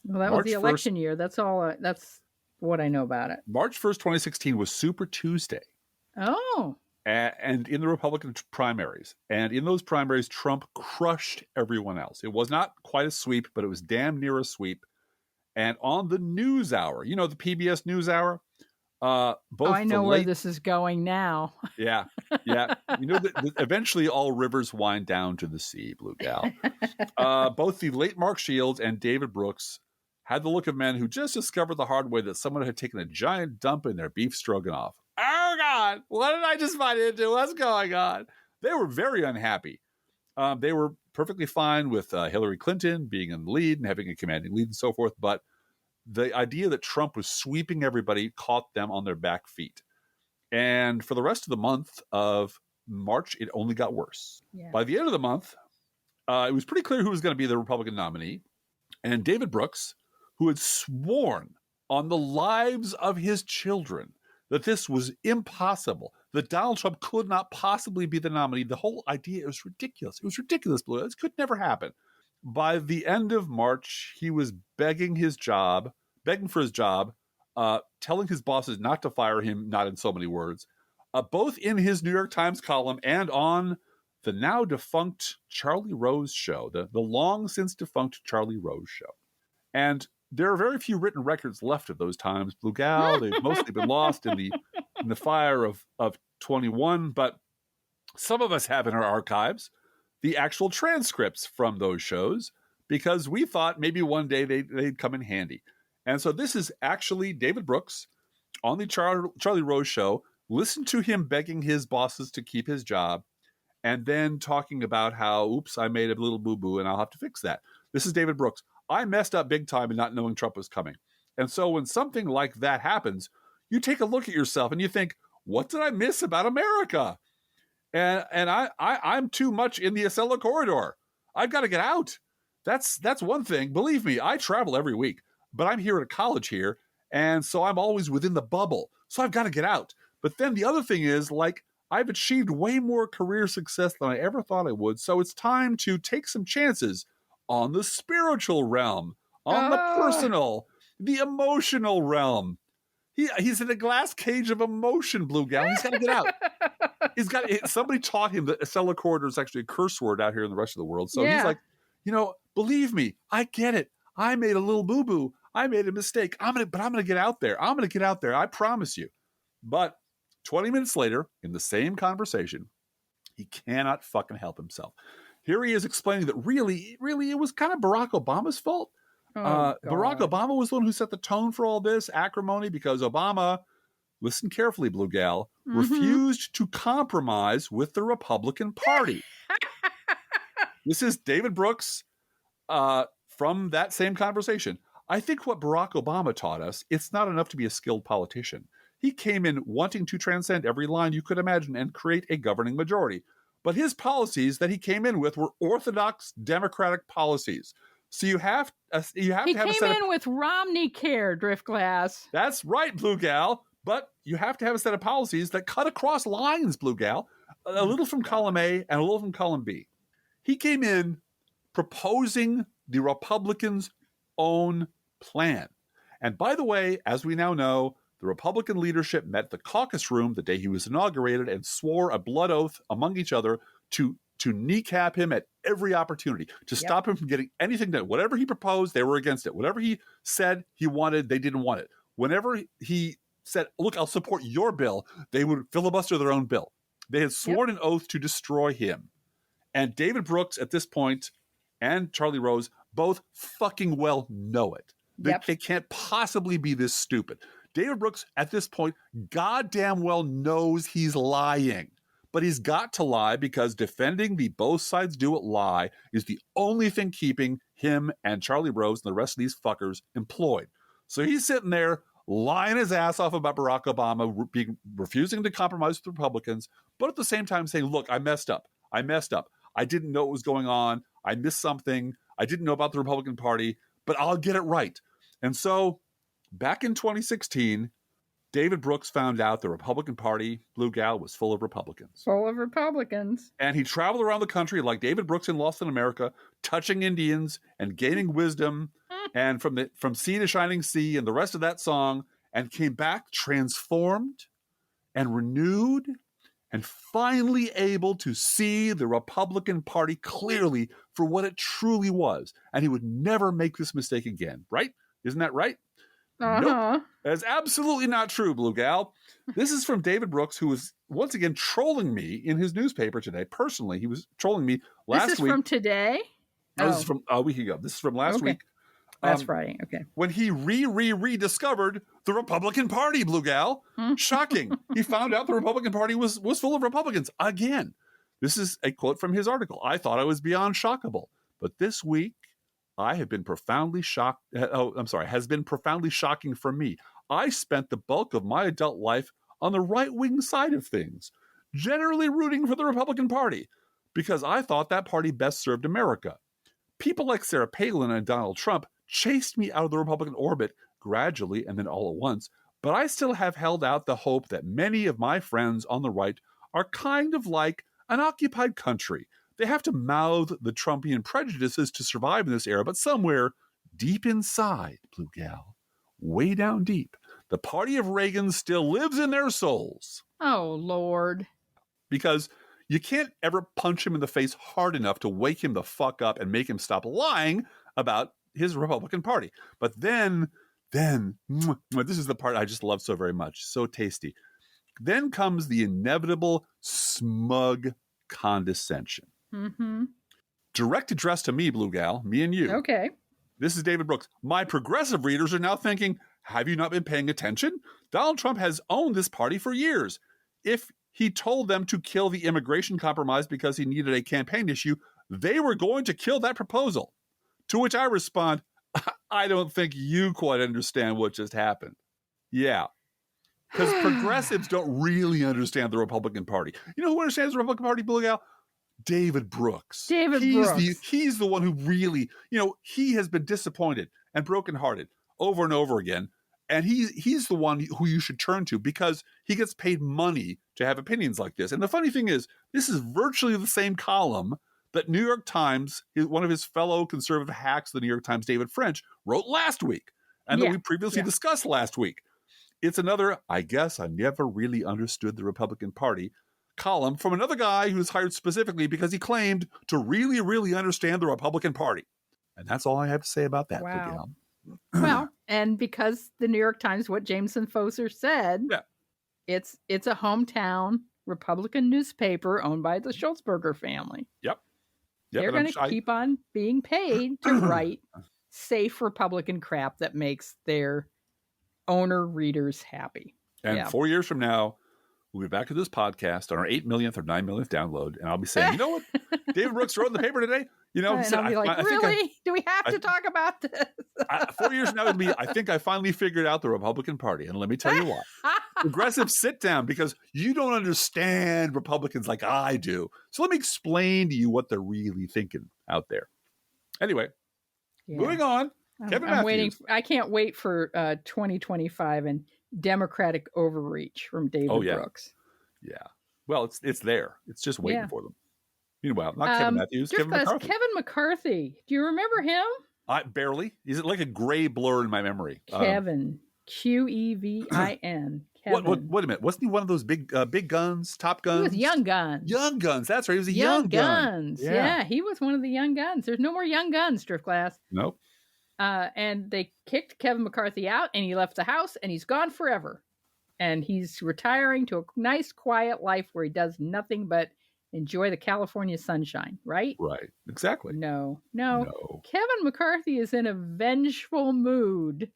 Well, that was the election year. That's all. That's what I know about it. March 1st, 2016 was Super Tuesday. Oh. And in the Republican primaries. And in those primaries, Trump crushed everyone else. It was not quite a sweep, but it was damn near a sweep. And on the news hour, the PBS news hour, I know where this is going now. Yeah. Eventually all rivers wind down to the sea, Blue Gal. Both the late Mark Shields and David Brooks had the look of men who just discovered the hard way that someone had taken a giant dump in their beef stroganoff. Oh, God, what did I just find into? What's going on? They were very unhappy. They were perfectly fine with Hillary Clinton being in the lead and having a commanding lead and so forth, but the idea that Trump was sweeping everybody caught them on their back feet. And for the rest of the month of March, it only got worse. Yeah. By the end of the month, it was pretty clear who was going to be the Republican nominee. And David Brooks, who had sworn on the lives of his children that this was impossible, that Donald Trump could not possibly be the nominee. The whole idea was ridiculous. It was ridiculous, Blue. This could never happen. By the end of March, he was begging for his job, telling his bosses not to fire him, not in so many words, both in his New York Times column and on the now defunct Charlie Rose show, the long since defunct Charlie Rose show. And there are very few written records left of those times, Blue Gal. They've mostly been lost in the fire of 21, but some of us have in our archives the actual transcripts from those shows, because we thought maybe one day they'd come in handy. And so this is actually David Brooks on the Charlie Rose show. Listen to him begging his bosses to keep his job, and then talking about how, oops, I made a little boo-boo and I'll have to fix that. This is David Brooks. I messed up big time in not knowing Trump was coming. And so when something like that happens, you take a look at yourself and you think, what did I miss about America? And I'm too much in the Acela corridor. I've got to get out. That's one thing. Believe me, I travel every week, but I'm here at a college here, and so I'm always within the bubble. So I've got to get out. But then the other thing is, like, I've achieved way more career success than I ever thought I would. So it's time to take some chances on the spiritual realm, on the personal, the emotional realm. He's in a glass cage of emotion, Blue Gal. He's got to get out. Somebody taught him that Acela corridor is actually a curse word out here in the rest of the world. So he's like, believe me, I get it. I made a little boo-boo. I made a mistake. I'm gonna get out there. I'm gonna get out there. I promise you. But 20 minutes later, in the same conversation, he cannot fucking help himself. Here he is explaining that really, it was kind of Barack Obama's fault. Barack Obama was the one who set the tone for all this acrimony, because Obama listen carefully, Blue Gal, Mhm. refused to compromise with the Republican Party. This is David Brooks from that same conversation. I think what Barack Obama taught us, it's not enough to be a skilled politician. He came in wanting to transcend every line you could imagine and create a governing majority. But his policies that he came in with were orthodox Democratic policies. So you have to have He a came set of, in with Romney Care, Driftglass. that's right, Blue Gal. But you have to have a set of policies that cut across lines, Blue Gal. A little from column A and a little from column B. He came in proposing the Republicans' own plan. And by the way, as we now know, the Republican leadership met the caucus room the day he was inaugurated and swore a blood oath among each other to kneecap him at every opportunity, to stop him from getting anything done. Whatever he proposed, they were against it. Whatever he said he wanted, they didn't want it. Whenever he said, look, I'll support your bill, they would filibuster their own bill. They had sworn an oath to destroy him. And David Brooks at this point and Charlie Rose both fucking well know it. They can't possibly be this stupid. David Brooks at this point goddamn well knows he's lying. But he's got to lie because defending the both sides do it lie is the only thing keeping him and Charlie Rose and the rest of these fuckers employed. So he's sitting there lying his ass off about Barack Obama refusing to compromise with the Republicans, but at the same time saying, look, I messed up. I didn't know what was going on. I missed something. I didn't know about the Republican Party, but I'll get it right. And so back in 2016, David Brooks found out the Republican Party, Blue Gal, was full of Republicans. Full of Republicans. And he traveled around the country like David Brooks in Lost in America, touching Indians and gaining wisdom, and from sea to shining sea and the rest of that song, and came back transformed and renewed and finally able to see the Republican Party clearly for what it truly was. And he would never make this mistake again, right? Isn't that right? Nope. That's absolutely not true, Blue Gal. This is from David Brooks, who was once again trolling me in his newspaper today. Personally, he was trolling me last week. This is from today? This is from a week ago. This is from last week. Last Friday, okay. When he rediscovered the Republican Party, Blue Gal. Shocking. He found out the Republican Party was full of Republicans again. This is a quote from his article. I thought I was beyond shockable. But this week, I have been profoundly shocked. Has been profoundly shocking for me. I spent the bulk of my adult life on the right-wing side of things, generally rooting for the Republican Party, because I thought that party best served America. People like Sarah Palin and Donald Trump chased me out of the Republican orbit gradually and then all at once, but I still have held out the hope that many of my friends on the right are kind of like an occupied country. They have to mouth the Trumpian prejudices to survive in this era, but somewhere deep inside, Blue Gal, way down deep, the party of Reagan still lives in their souls. Oh, Lord. Because you can't ever punch him in the face hard enough to wake him the fuck up and make him stop lying about his Republican Party. But then, this is the part I just love so very much. So tasty. Then comes the inevitable smug condescension. Mm-hmm. Direct address to me, Blue Gal, me and you. Okay. This is David Brooks. My progressive readers are now thinking, have you not been paying attention? Donald Trump has owned this party for years. If he told them to kill the immigration compromise because he needed a campaign issue, they were going to kill that proposal. To which I respond, I don't think you quite understand what just happened. Yeah. Because progressives don't really understand the Republican Party. You know who understands the Republican Party, Blue Gal? David Brooks. He's the one who really, he has been disappointed and brokenhearted over and over again. And he's the one who you should turn to because he gets paid money to have opinions like this. And the funny thing is, this is virtually the same column that New York Times, one of his fellow conservative hacks, the New York Times, David French, wrote last week. And that we previously discussed last week. It's another, I guess I never really understood the Republican Party column from another guy who was hired specifically because he claimed to really, really understand the Republican Party. And that's all I have to say about that. Wow. Well, and because the New York Times, what Jameson Foser said, it's a hometown Republican newspaper owned by the Schultzberger family. Yep. They're going to keep on being paid to write safe Republican crap that makes their owner readers happy. And 4 years from now, we'll be back to this podcast on our 8 millionth or 9 millionth download. And I'll be saying, you know what David Brooks wrote in the paper today? You know, he And said, I'll be like, really? Do we have to talk about this? 4 years from now, it'll be, I think I finally figured out the Republican Party. And let me tell you why. Progressive, sit down, because you don't understand Republicans like I do. So let me explain to you what they're really thinking out there. Anyway, moving on. Kevin Matthews. Waiting. I can't wait for 2025 and Democratic overreach from David Brooks. Yeah. Well, it's there. It's just waiting for them. Meanwhile, not Kevin Matthews, Kevin McCarthy. Kevin McCarthy. Do you remember him? Barely. He's like a gray blur in my memory. Kevin. Quevin. Kevin. Wait a minute. Wasn't he one of those big guns, Top Guns? He was Young Guns. Young Guns. That's right. He was a young gun. Yeah, he was one of the Young Guns. There's no more Young Guns, Drift Glass. Nope. And they kicked Kevin McCarthy out, and he left the house, and he's gone forever. And he's retiring to a nice, quiet life where he does nothing but enjoy the California sunshine, right? Right. Exactly. No. Kevin McCarthy is in a vengeful mood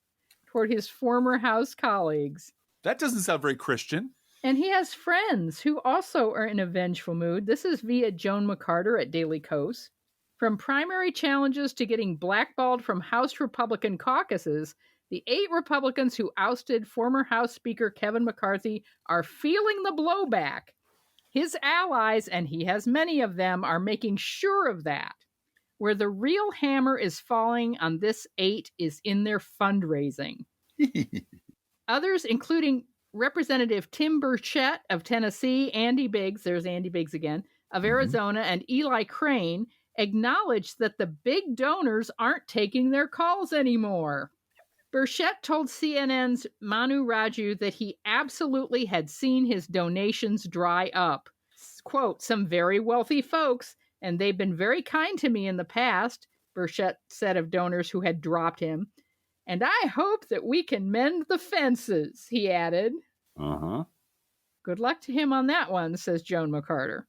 toward his former House colleagues. That doesn't sound very Christian. And he has friends who also are in a vengeful mood. This is via Joan McCarter at Daily Kos. From primary challenges to getting blackballed from House Republican caucuses, the 8 Republicans who ousted former House Speaker Kevin McCarthy are feeling the blowback. His allies, and he has many of them, are making sure of that. Where the real hammer is falling on this 8 is in their fundraising. Others, including Representative Tim Burchett of Tennessee, Andy Biggs, there's Andy Biggs again, of Arizona, and Eli Crane, acknowledged that the big donors aren't taking their calls anymore. Burchett told CNN's Manu Raju that he absolutely had seen his donations dry up. Quote, some very wealthy folks, and they've been very kind to me in the past, Burchett said of donors who had dropped him. And I hope that we can mend the fences, he added. Uh-huh. Good luck to him on that one, says Joan McCarter.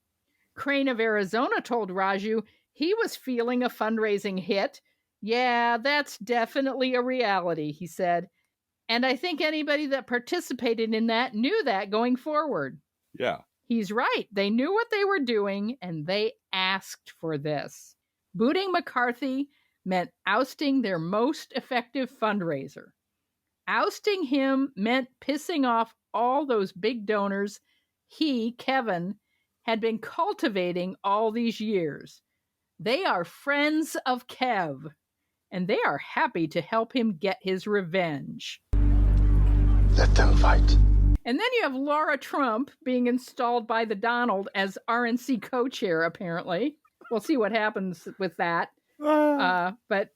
Crane of Arizona told Raju he was feeling a fundraising hit. Yeah, that's definitely a reality, he said. And I think anybody that participated in that knew that going forward. Yeah. He's right. They knew what they were doing, and they asked for this. Booting McCarthy meant ousting their most effective fundraiser. Ousting him meant pissing off all those big donors he, Kevin, had been cultivating all these years. They are friends of Kev, and they are happy to help him get his revenge. Let them fight. And then you have Laura Trump being installed by the Donald as RNC co-chair, apparently. We'll see what happens with that. But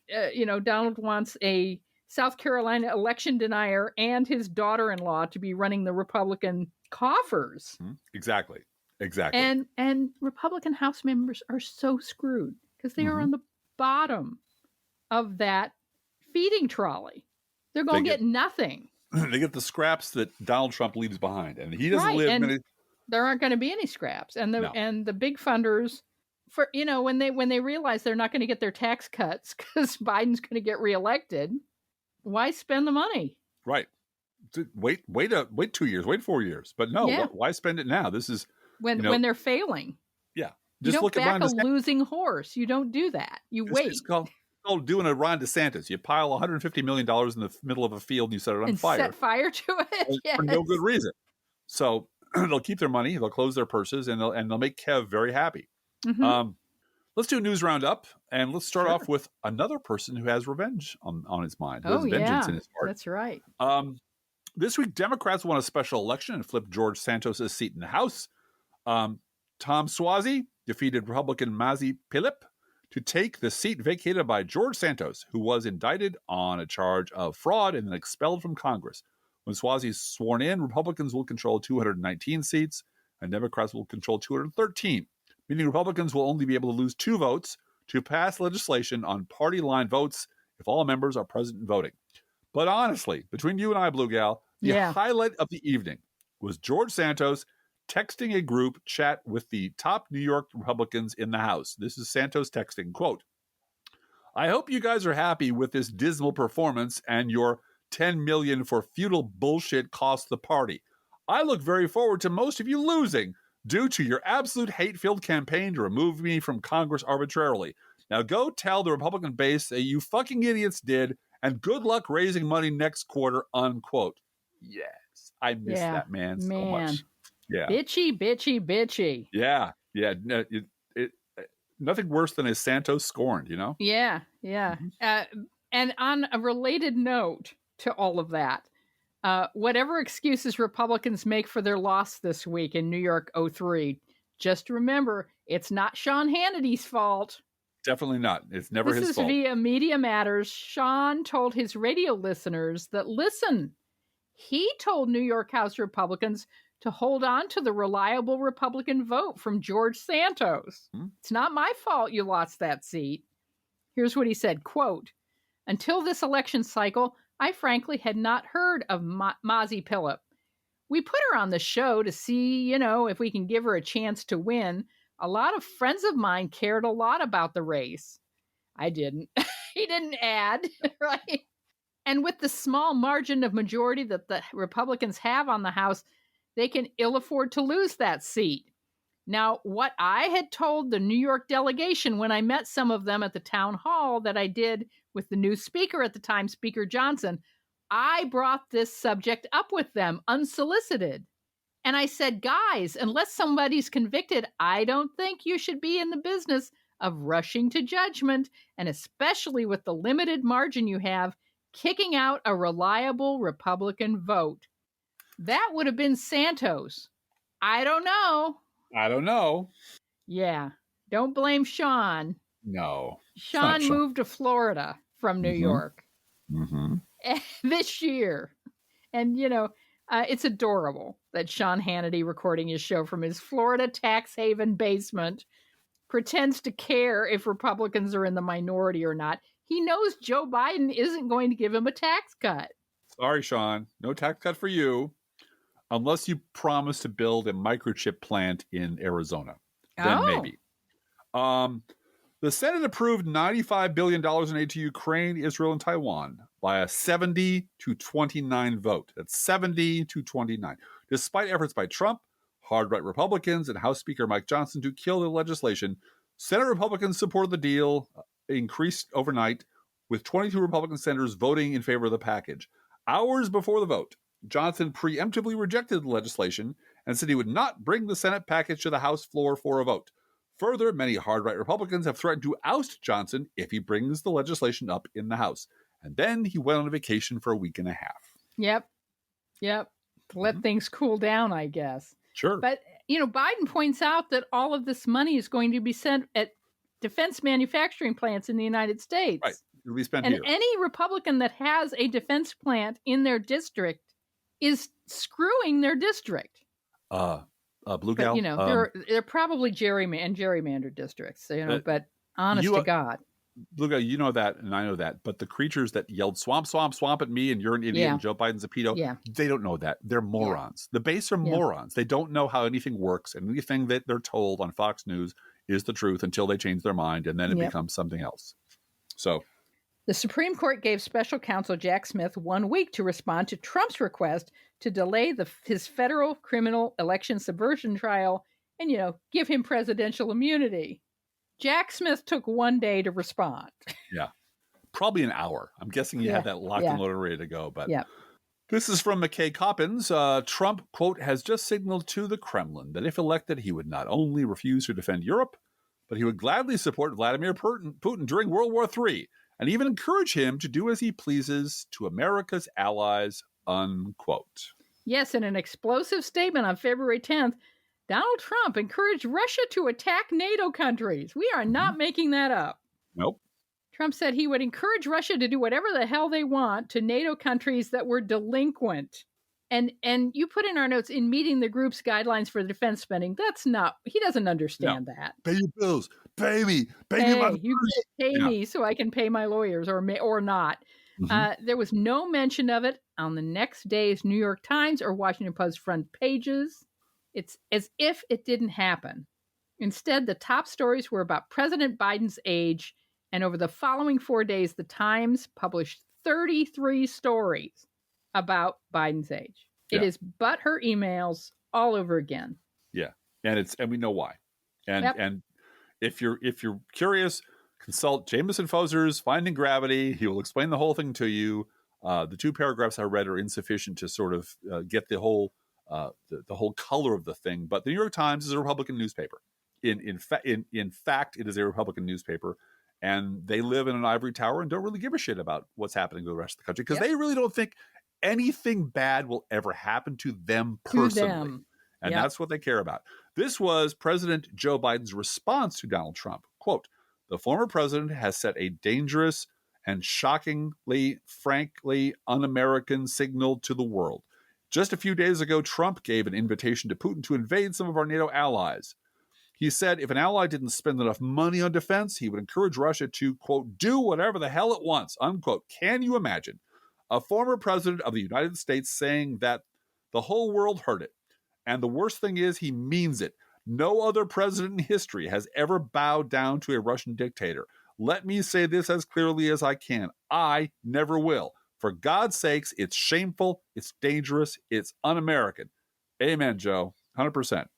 Donald wants a South Carolina election denier and his daughter-in-law to be running the Republican coffers. Exactly. And Republican House members are so screwed because they are on the bottom of that feeding trolley. They're going to get nothing. They get the scraps that Donald Trump leaves behind, and he doesn't live and there aren't going to be any scraps. And the big funders, for when they realize they're not going to get their tax cuts because Biden's going to get reelected, why spend the money? Right. Wait 2 years, wait 4 years, but no, why spend it now? This is when they're failing. Yeah, just you don't back a losing horse. You don't do that. You wait. It's called doing a Ron DeSantis. You pile $150 million in the middle of a field and you set it on fire. Set fire to it for no good reason. So they'll keep their money, they'll close their purses, and they'll make Kev very happy. Mm-hmm. Let's do a news roundup, and let's start off with another person who has revenge on his mind. Who has vengeance in his heart. That's right. This week, Democrats won a special election and flipped George Santos' seat in the House. Tom Suozzi defeated Republican Mazi Pilip to take the seat vacated by George Santos, who was indicted on a charge of fraud and then expelled from Congress. When Suozzi is sworn in, Republicans will control 219 seats and Democrats will control 213, meaning Republicans will only be able to lose 2 votes to pass legislation on party line votes if all members are present and voting. But honestly, between you and I, Blue Gal, the highlight of the evening was George Santos texting a group chat with the top New York Republicans in the House. This is Santos texting, quote, I hope you guys are happy with this dismal performance and your $10 million for futile bullshit cost the party. I look very forward to most of you losing due to your absolute hate-filled campaign to remove me from Congress arbitrarily. Now go tell the Republican base that you fucking idiots did, and good luck raising money next quarter, unquote. Yes, I miss that man so much. Yeah. Bitchy. Yeah. No, nothing worse than a Santos scorned, you know? Yeah. And on a related note to all of that, whatever excuses Republicans make for their loss this week in New York 03, just remember, it's not Sean Hannity's fault. Definitely not. It's never his fault. This is via Media Matters. Sean told his radio listeners that, listen, he told New York House Republicans to hold on to the reliable Republican vote from George Santos. It's not my fault you lost that seat. Here's what he said, quote, until this election cycle, I frankly had not heard of Mazi Pilip. We put her on the show to see, if we can give her a chance to win. A lot of friends of mine cared a lot about the race. I didn't. He didn't add, right? And with the small margin of majority that the Republicans have on the House, they can ill afford to lose that seat. Now, what I had told the New York delegation when I met some of them at the town hall that I did with the new speaker at the time, Speaker Johnson, I brought this subject up with them unsolicited. And I said, guys, unless somebody's convicted, I don't think you should be in the business of rushing to judgment, and especially with the limited margin you have, kicking out a reliable Republican vote. That would have been Santos. I don't know. Yeah. Don't blame Sean. No. Sean moved to Florida from New York this year. And, it's adorable that Sean Hannity, recording his show from his Florida tax haven basement, pretends to care if Republicans are in the minority or not. He knows Joe Biden isn't going to give him a tax cut. Sorry, Sean. No tax cut for you. Unless you promise to build a microchip plant in Arizona. Then maybe. The Senate approved $95 billion in aid to Ukraine, Israel, and Taiwan by a 70-29 vote. That's 70-29. Despite efforts by Trump, hard-right Republicans, and House Speaker Mike Johnson to kill the legislation, Senate Republicans supported the deal, increased overnight, with 22 Republican senators voting in favor of the package. Hours before the vote, Johnson preemptively rejected the legislation and said he would not bring the Senate package to the House floor for a vote. Further, many hard-right Republicans have threatened to oust Johnson if he brings the legislation up in the House. And then he went on a vacation for a week and a half. Yep. To let things cool down, I guess. Sure. But, Biden points out that all of this money is going to be sent at defense manufacturing plants in the United States. Right. It'll be spent and here. Any Republican that has a defense plant in their district is screwing their district. Blue Gal. But, they're probably gerrymandered districts, but honest to God. Blue Gal, you know that, and I know that, but the creatures that yelled swamp, swamp, swamp at me, and you're an idiot, and Joe Biden's a pedo, they don't know that. They're morons. The base are morons. They don't know how anything works, and anything that they're told on Fox News is the truth until they change their mind, and then it becomes something else. So... The Supreme Court gave special counsel Jack Smith 1 week to respond to Trump's request to delay his federal criminal election subversion trial and, give him presidential immunity. Jack Smith took 1 day to respond. Yeah. Probably an hour. I'm guessing he had that locked and loaded ready to go. But this is from McKay Coppins. Trump, quote, has just signaled to the Kremlin that if elected, he would not only refuse to defend Europe, but he would gladly support Vladimir Putin during World War III. And even encourage him to do as he pleases to America's allies, unquote. Yes, in an explosive statement on February 10th, Donald Trump encouraged Russia to attack NATO countries. We are not making that up. Nope. Trump said he would encourage Russia to do whatever the hell they want to NATO countries that were delinquent. And you put in our notes, in meeting the group's guidelines for defense spending, that's not, he doesn't understand that. Pay your bills. Pay me. You pay me so I can pay my lawyers or not. There was no mention of it on the next day's New York Times or Washington Post front pages. It's as if it didn't happen. Instead, the top stories were about President Biden's age, and over the following 4 days, the Times published 33 stories about Biden's age. It is but her emails all over again. Yeah. And we know why. And if you're curious, consult Jameson Fozer's Finding Gravity. He will explain the whole thing to you. The 2 paragraphs I read are insufficient to sort of get the whole the whole color of the thing. But the New York Times is a Republican newspaper. In fact, it is a Republican newspaper, and they live in an ivory tower and don't really give a shit about what's happening to the rest of the country because they really don't think anything bad will ever happen to them personally. And that's what they care about. This was President Joe Biden's response to Donald Trump. Quote, "The former president has set a dangerous and shockingly, frankly, un-American signal to the world. Just a few days ago, Trump gave an invitation to Putin to invade some of our NATO allies. He said if an ally didn't spend enough money on defense, he would encourage Russia to, quote, do whatever the hell it wants, unquote. Can you imagine a former president of the United States saying that the whole world heard it? And the worst thing is he means it. No other president in history has ever bowed down to a Russian dictator. Let me say this as clearly as I can. I never will. For God's sakes, it's shameful, it's dangerous, it's un-American." Amen, Joe. 100%.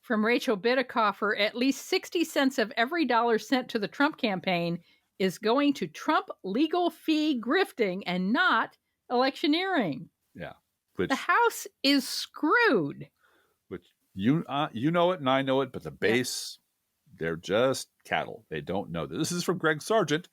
From Rachel Bidikofer, at least 60 cents of every dollar sent to the Trump campaign is going to Trump legal fee grifting and not electioneering. Yeah. The House is screwed. Which you know it and I know it, but the base, they're just cattle. They don't know that. This is from Greg Sargent.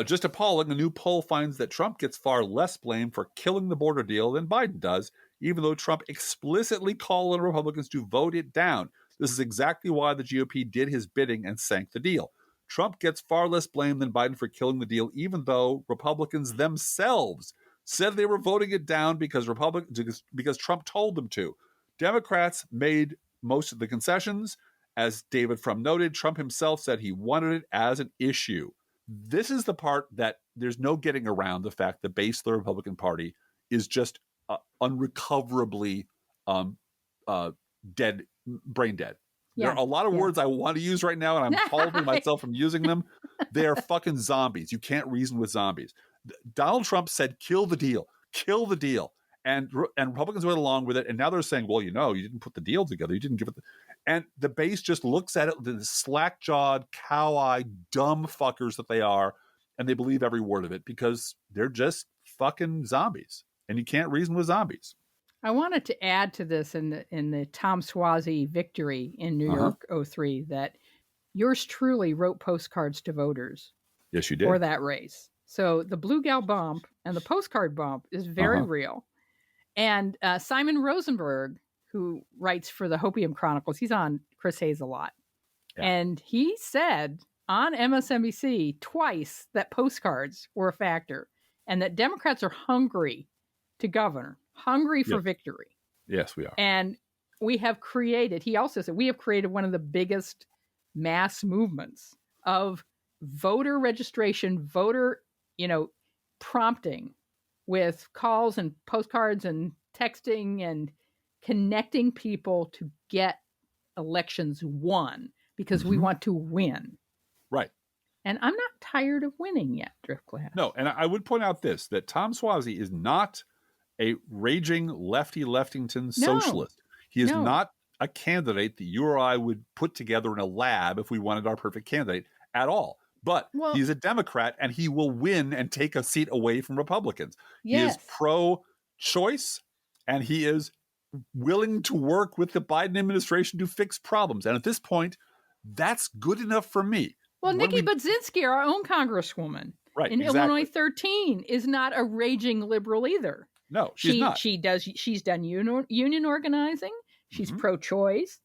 Just appalling. A new poll finds that Trump gets far less blame for killing the border deal than Biden does, even though Trump explicitly called on Republicans to vote it down. This is exactly why the GOP did his bidding and sank the deal. Trump gets far less blame than Biden for killing the deal, even though Republicans themselves said they were voting it down because Trump told them to. Democrats made most of the concessions. As David Frum noted, Trump himself said he wanted it as an issue. This is the part that there's no getting around the fact the base of the Republican Party is just unrecoverably dead, brain dead. Yeah. There are a lot of words I want to use right now, and I'm holding myself from using them. They are fucking zombies. You can't reason with zombies. Donald Trump said, kill the deal. And Republicans went along with it, and now they're saying, well, you didn't put the deal together. You didn't give it. And the base just looks at it, the slack-jawed, cow-eyed, dumb fuckers that they are, and they believe every word of it because they're just fucking zombies. And you can't reason with zombies. I wanted to add to this in the Tom Suozzi victory in New York 03 that yours truly wrote postcards to voters. Yes, you did. For that race. So the Blue Gal bump and the postcard bump is very real. And Simon Rosenberg, who writes for the Hopium Chronicles, he's on Chris Hayes a lot. Yeah. And he said on MSNBC twice that postcards were a factor and that Democrats are hungry to govern, hungry for victory. Yes, we are. And we have created, he also said, we have created one of the biggest mass movements of voter registration, voter, prompting with calls and postcards and texting and connecting people to get elections won because we want to win. Right. And I'm not tired of winning yet, Driftglass. No, and I would point out this, that Tom Suozzi is not a raging lefty-leftington socialist. He is not a candidate that you or I would put together in a lab if we wanted our perfect candidate at all. But he's a Democrat, and he will win and take a seat away from Republicans. Yes. He is pro-choice, and he is willing to work with the Biden administration to fix problems. And at this point, that's good enough for me. Well, Nikki Budzinski, our own congresswoman in Illinois 13, is not a raging liberal either. No, she's not. She's done union organizing. She's pro-choice.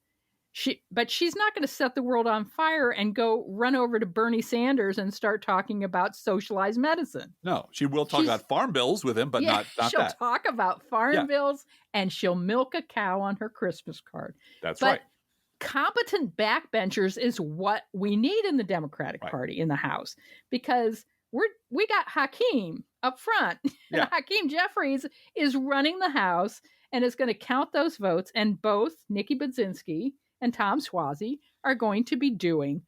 But she's not going to set the world on fire and go run over to Bernie Sanders and start talking about socialized medicine. No, she will talk about farm bills with him, but not she'll that. She'll talk about farm bills and she'll milk a cow on her Christmas card. That's right. Competent backbenchers is what we need in the Democratic Party in the House because we got Hakeem up front. And Hakeem Jeffries is running the House and is going to count those votes. And both Nikki Budzinski and Tom Suozzi are going to be doing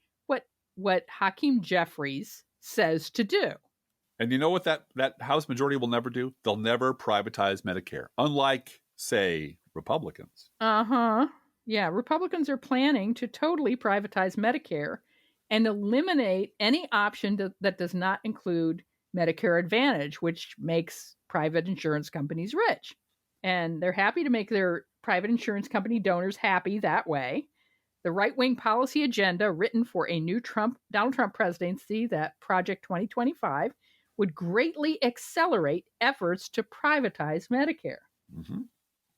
what Hakeem Jeffries says to do. And you know what that House majority will never do? They'll never privatize Medicare. Unlike say Republicans. Yeah, Republicans are planning to totally privatize Medicare and eliminate any option that does not include Medicare Advantage, which makes private insurance companies rich. And they're happy to make their private insurance company donors happy that way. The right-wing policy agenda written for a new Donald Trump presidency, that Project 2025, would greatly accelerate efforts to privatize Medicare. Mm-hmm.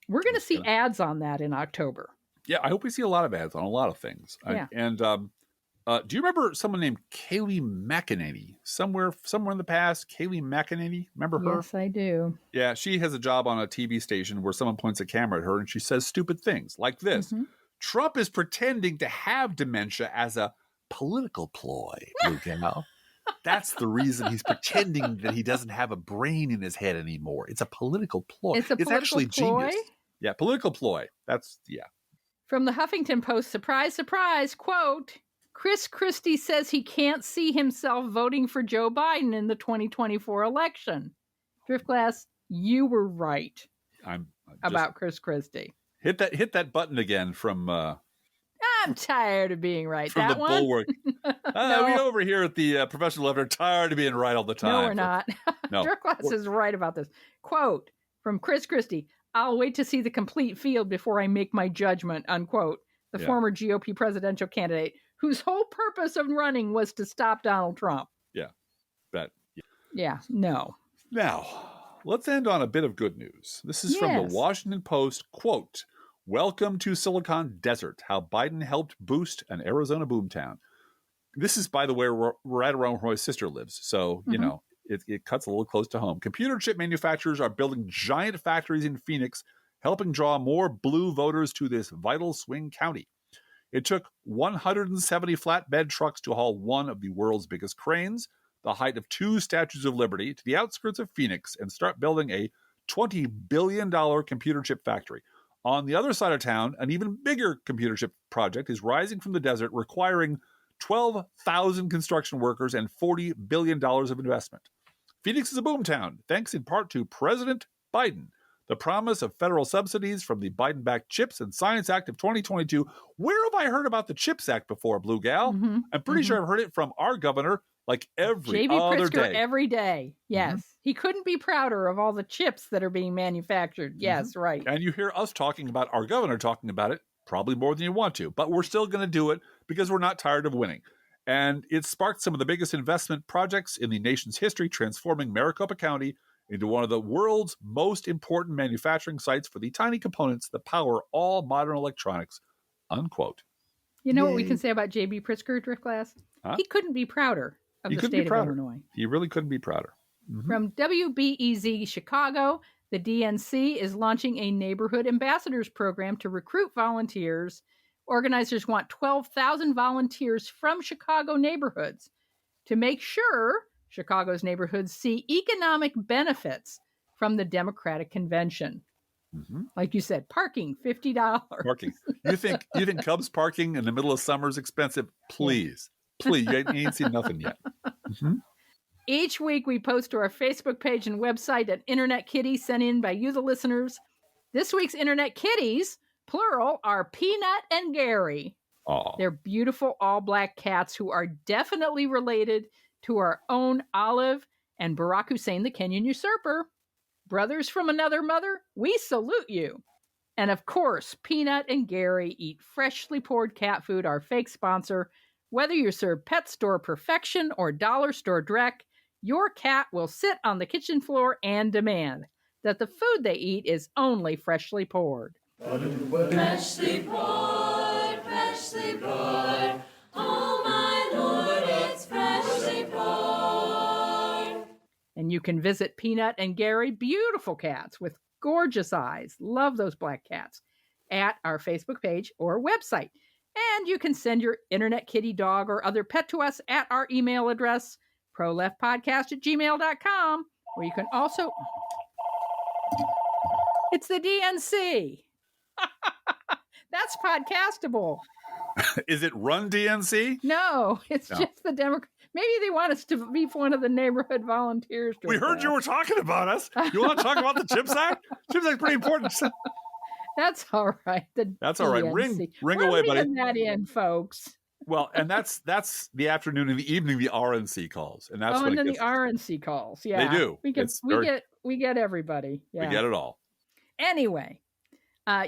We're going to see ads on that in October. Yeah, I hope we see a lot of ads on a lot of things. Yeah. Do you remember someone named Kayleigh McEnany? Somewhere in the past, Kayleigh McEnany? Remember her? Yes, I do. Yeah, she has a job on a TV station where someone points a camera at her and she says stupid things like this. Mm-hmm. Trump is pretending to have dementia as a political ploy, Blue Gal. That's the reason he's pretending that he doesn't have a brain in his head anymore. It's a political ploy. It's actually ploy? Genius. Yeah, political ploy. From the Huffington Post, surprise, surprise, quote, Chris Christie says he can't see himself voting for Joe Biden in the 2024 election. Driftglass, you were right about Chris Christie. Hit that button again from... I'm tired of being right. From that the one? bulwark. No. We over here at the professional level are tired of being right all the time. No, we're not. No. Driftglass is right about this. Quote, from Chris Christie, I'll wait to see the complete field before I make my judgment, unquote. The former GOP presidential candidate whose whole purpose of running was to stop Donald Trump. Yeah. Yeah, no. Now, let's end on a bit of good news. This is from the Washington Post, quote, Welcome to Silicon Desert, how Biden helped boost an Arizona boomtown. This is, by the way, right around where my sister lives. So, you know, it cuts a little close to home. Computer chip manufacturers are building giant factories in Phoenix, helping draw more blue voters to this vital swing county. It took 170 flatbed trucks to haul one of the world's biggest cranes, the height of 2 Statues of Liberty, to the outskirts of Phoenix and start building a $20 billion computer chip factory. On the other side of town, an even bigger computer chip project is rising from the desert, requiring 12,000 construction workers and $40 billion of investment. Phoenix is a boomtown, thanks in part to President Biden. The promise of federal subsidies from the Biden-backed CHIPS and Science Act of 2022. Where have I heard about the CHIPS Act before, Blue Gal? I'm pretty sure I've heard it from our governor like every J.B. other Pritzker day. Every day, yes. He couldn't be prouder of all the chips that are being manufactured. Yes, right. And you hear us talking about our governor talking about it probably more than you want to, but we're still going to do it because we're not tired of winning. And it sparked some of the biggest investment projects in the nation's history, transforming Maricopa County into one of the world's most important manufacturing sites for the tiny components that power all modern electronics, unquote. You know what we can say about J.B. Pritzker, Driftglass? Huh? He couldn't be prouder of the state of Illinois. He really couldn't be prouder. From WBEZ Chicago, the DNC is launching a neighborhood ambassadors program to recruit volunteers. Organizers want 12,000 volunteers from Chicago neighborhoods to make sure Chicago's neighborhoods see economic benefits from the Democratic convention. Like you said, parking, $50. Parking. You think Cubs parking in the middle of summer is expensive? Please. You ain't seen nothing yet. Each week we post to our Facebook page and website an Internet Kitty sent in by you, the listeners. This week's Internet Kitties, plural, are Peanut and Gary. Aww. They're beautiful all-black cats who are definitely related to our own Olive and Barack Hussein, the Kenyan usurper. Brothers from another mother, we salute you. And of course, Peanut and Gary eat freshly poured cat food, our fake sponsor. Whether you serve pet store perfection or dollar store dreck, your cat will sit on the kitchen floor and demand that the food they eat is only freshly poured. Freshly poured, oh my Lord, it's freshly poured. And you can visit Peanut and Gary, beautiful cats with gorgeous eyes, love those black cats, at our Facebook page or website. And you can send your Internet Kitty dog or other pet to us at our email address, proleftpodcast@gmail.com, where you can also... It's the DNC. That's podcastable. Is it Run DNC? No, it's just the Democrat. Maybe they want us to be one of the neighborhood volunteers. We heard you were talking about us. You want to talk about the CHIPS Act? CHIPS Act's pretty important. That's all right. That's all right. Ring We're away, buddy. leaving that in, folks. Well, and that's the afternoon and the evening the RNC calls, and that's when and then it the gets, RNC calls. Yeah, they do. We get everybody. Yeah. We get it all. Anyway,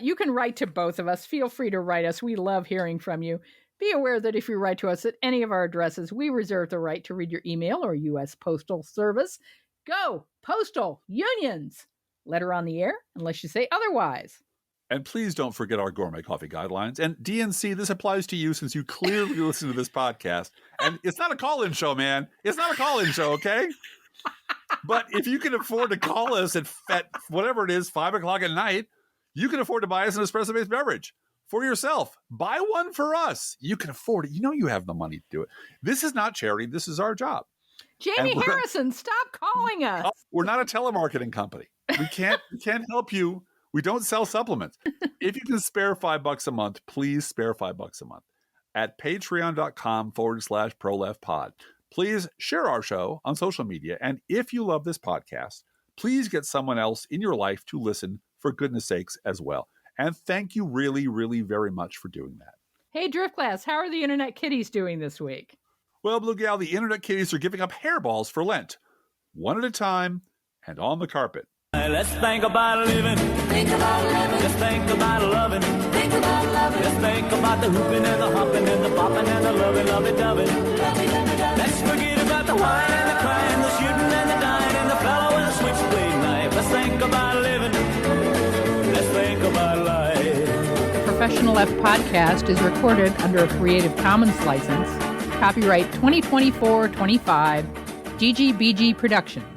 you can write to both of us. Feel free to write us. We love hearing from you. Be aware that if you write to us at any of our addresses, we reserve the right to read your email or U.S. Postal Service. Go, Postal Unions! Letter on the air, unless you say otherwise. And please don't forget our gourmet coffee guidelines. And DNC, this applies to you since you clearly listen to this podcast. And it's not a call-in show, man. It's not a call-in show, okay? But if you can afford to call us at whatever it is, 5 o'clock at night, you can afford to buy us an espresso-based beverage for yourself. Buy one for us. You can afford it. You know you have the money to do it. This is not charity. This is our job. Jamie Harrison, stop calling us. We're not a telemarketing company. We can't help you. We don't sell supplements. If you can spare $5 a month, please spare $5 a month at patreon.com/proleftpod. Please share our show on social media. And if you love this podcast, please get someone else in your life to listen, for goodness sakes, as well. And thank you really, really very much for doing that. Hey, Driftglass, how are the Internet Kitties doing this week? Well, Blue Gal, the Internet Kitties are giving up hairballs for Lent, one at a time and on the carpet. Let's think about living. Think about living. Let's think about loving. Think about loving. Let's think about the hooping and the hopping and the popping and the loving, loving, loving. Let's forget about the wine and the crying, the shooting and the dying, and the fellow with the switchblade knife. Let's think about living. Let's think about life. The Professional Left podcast is recorded under a Creative Commons license. Copyright 2024-25, GGBG Productions.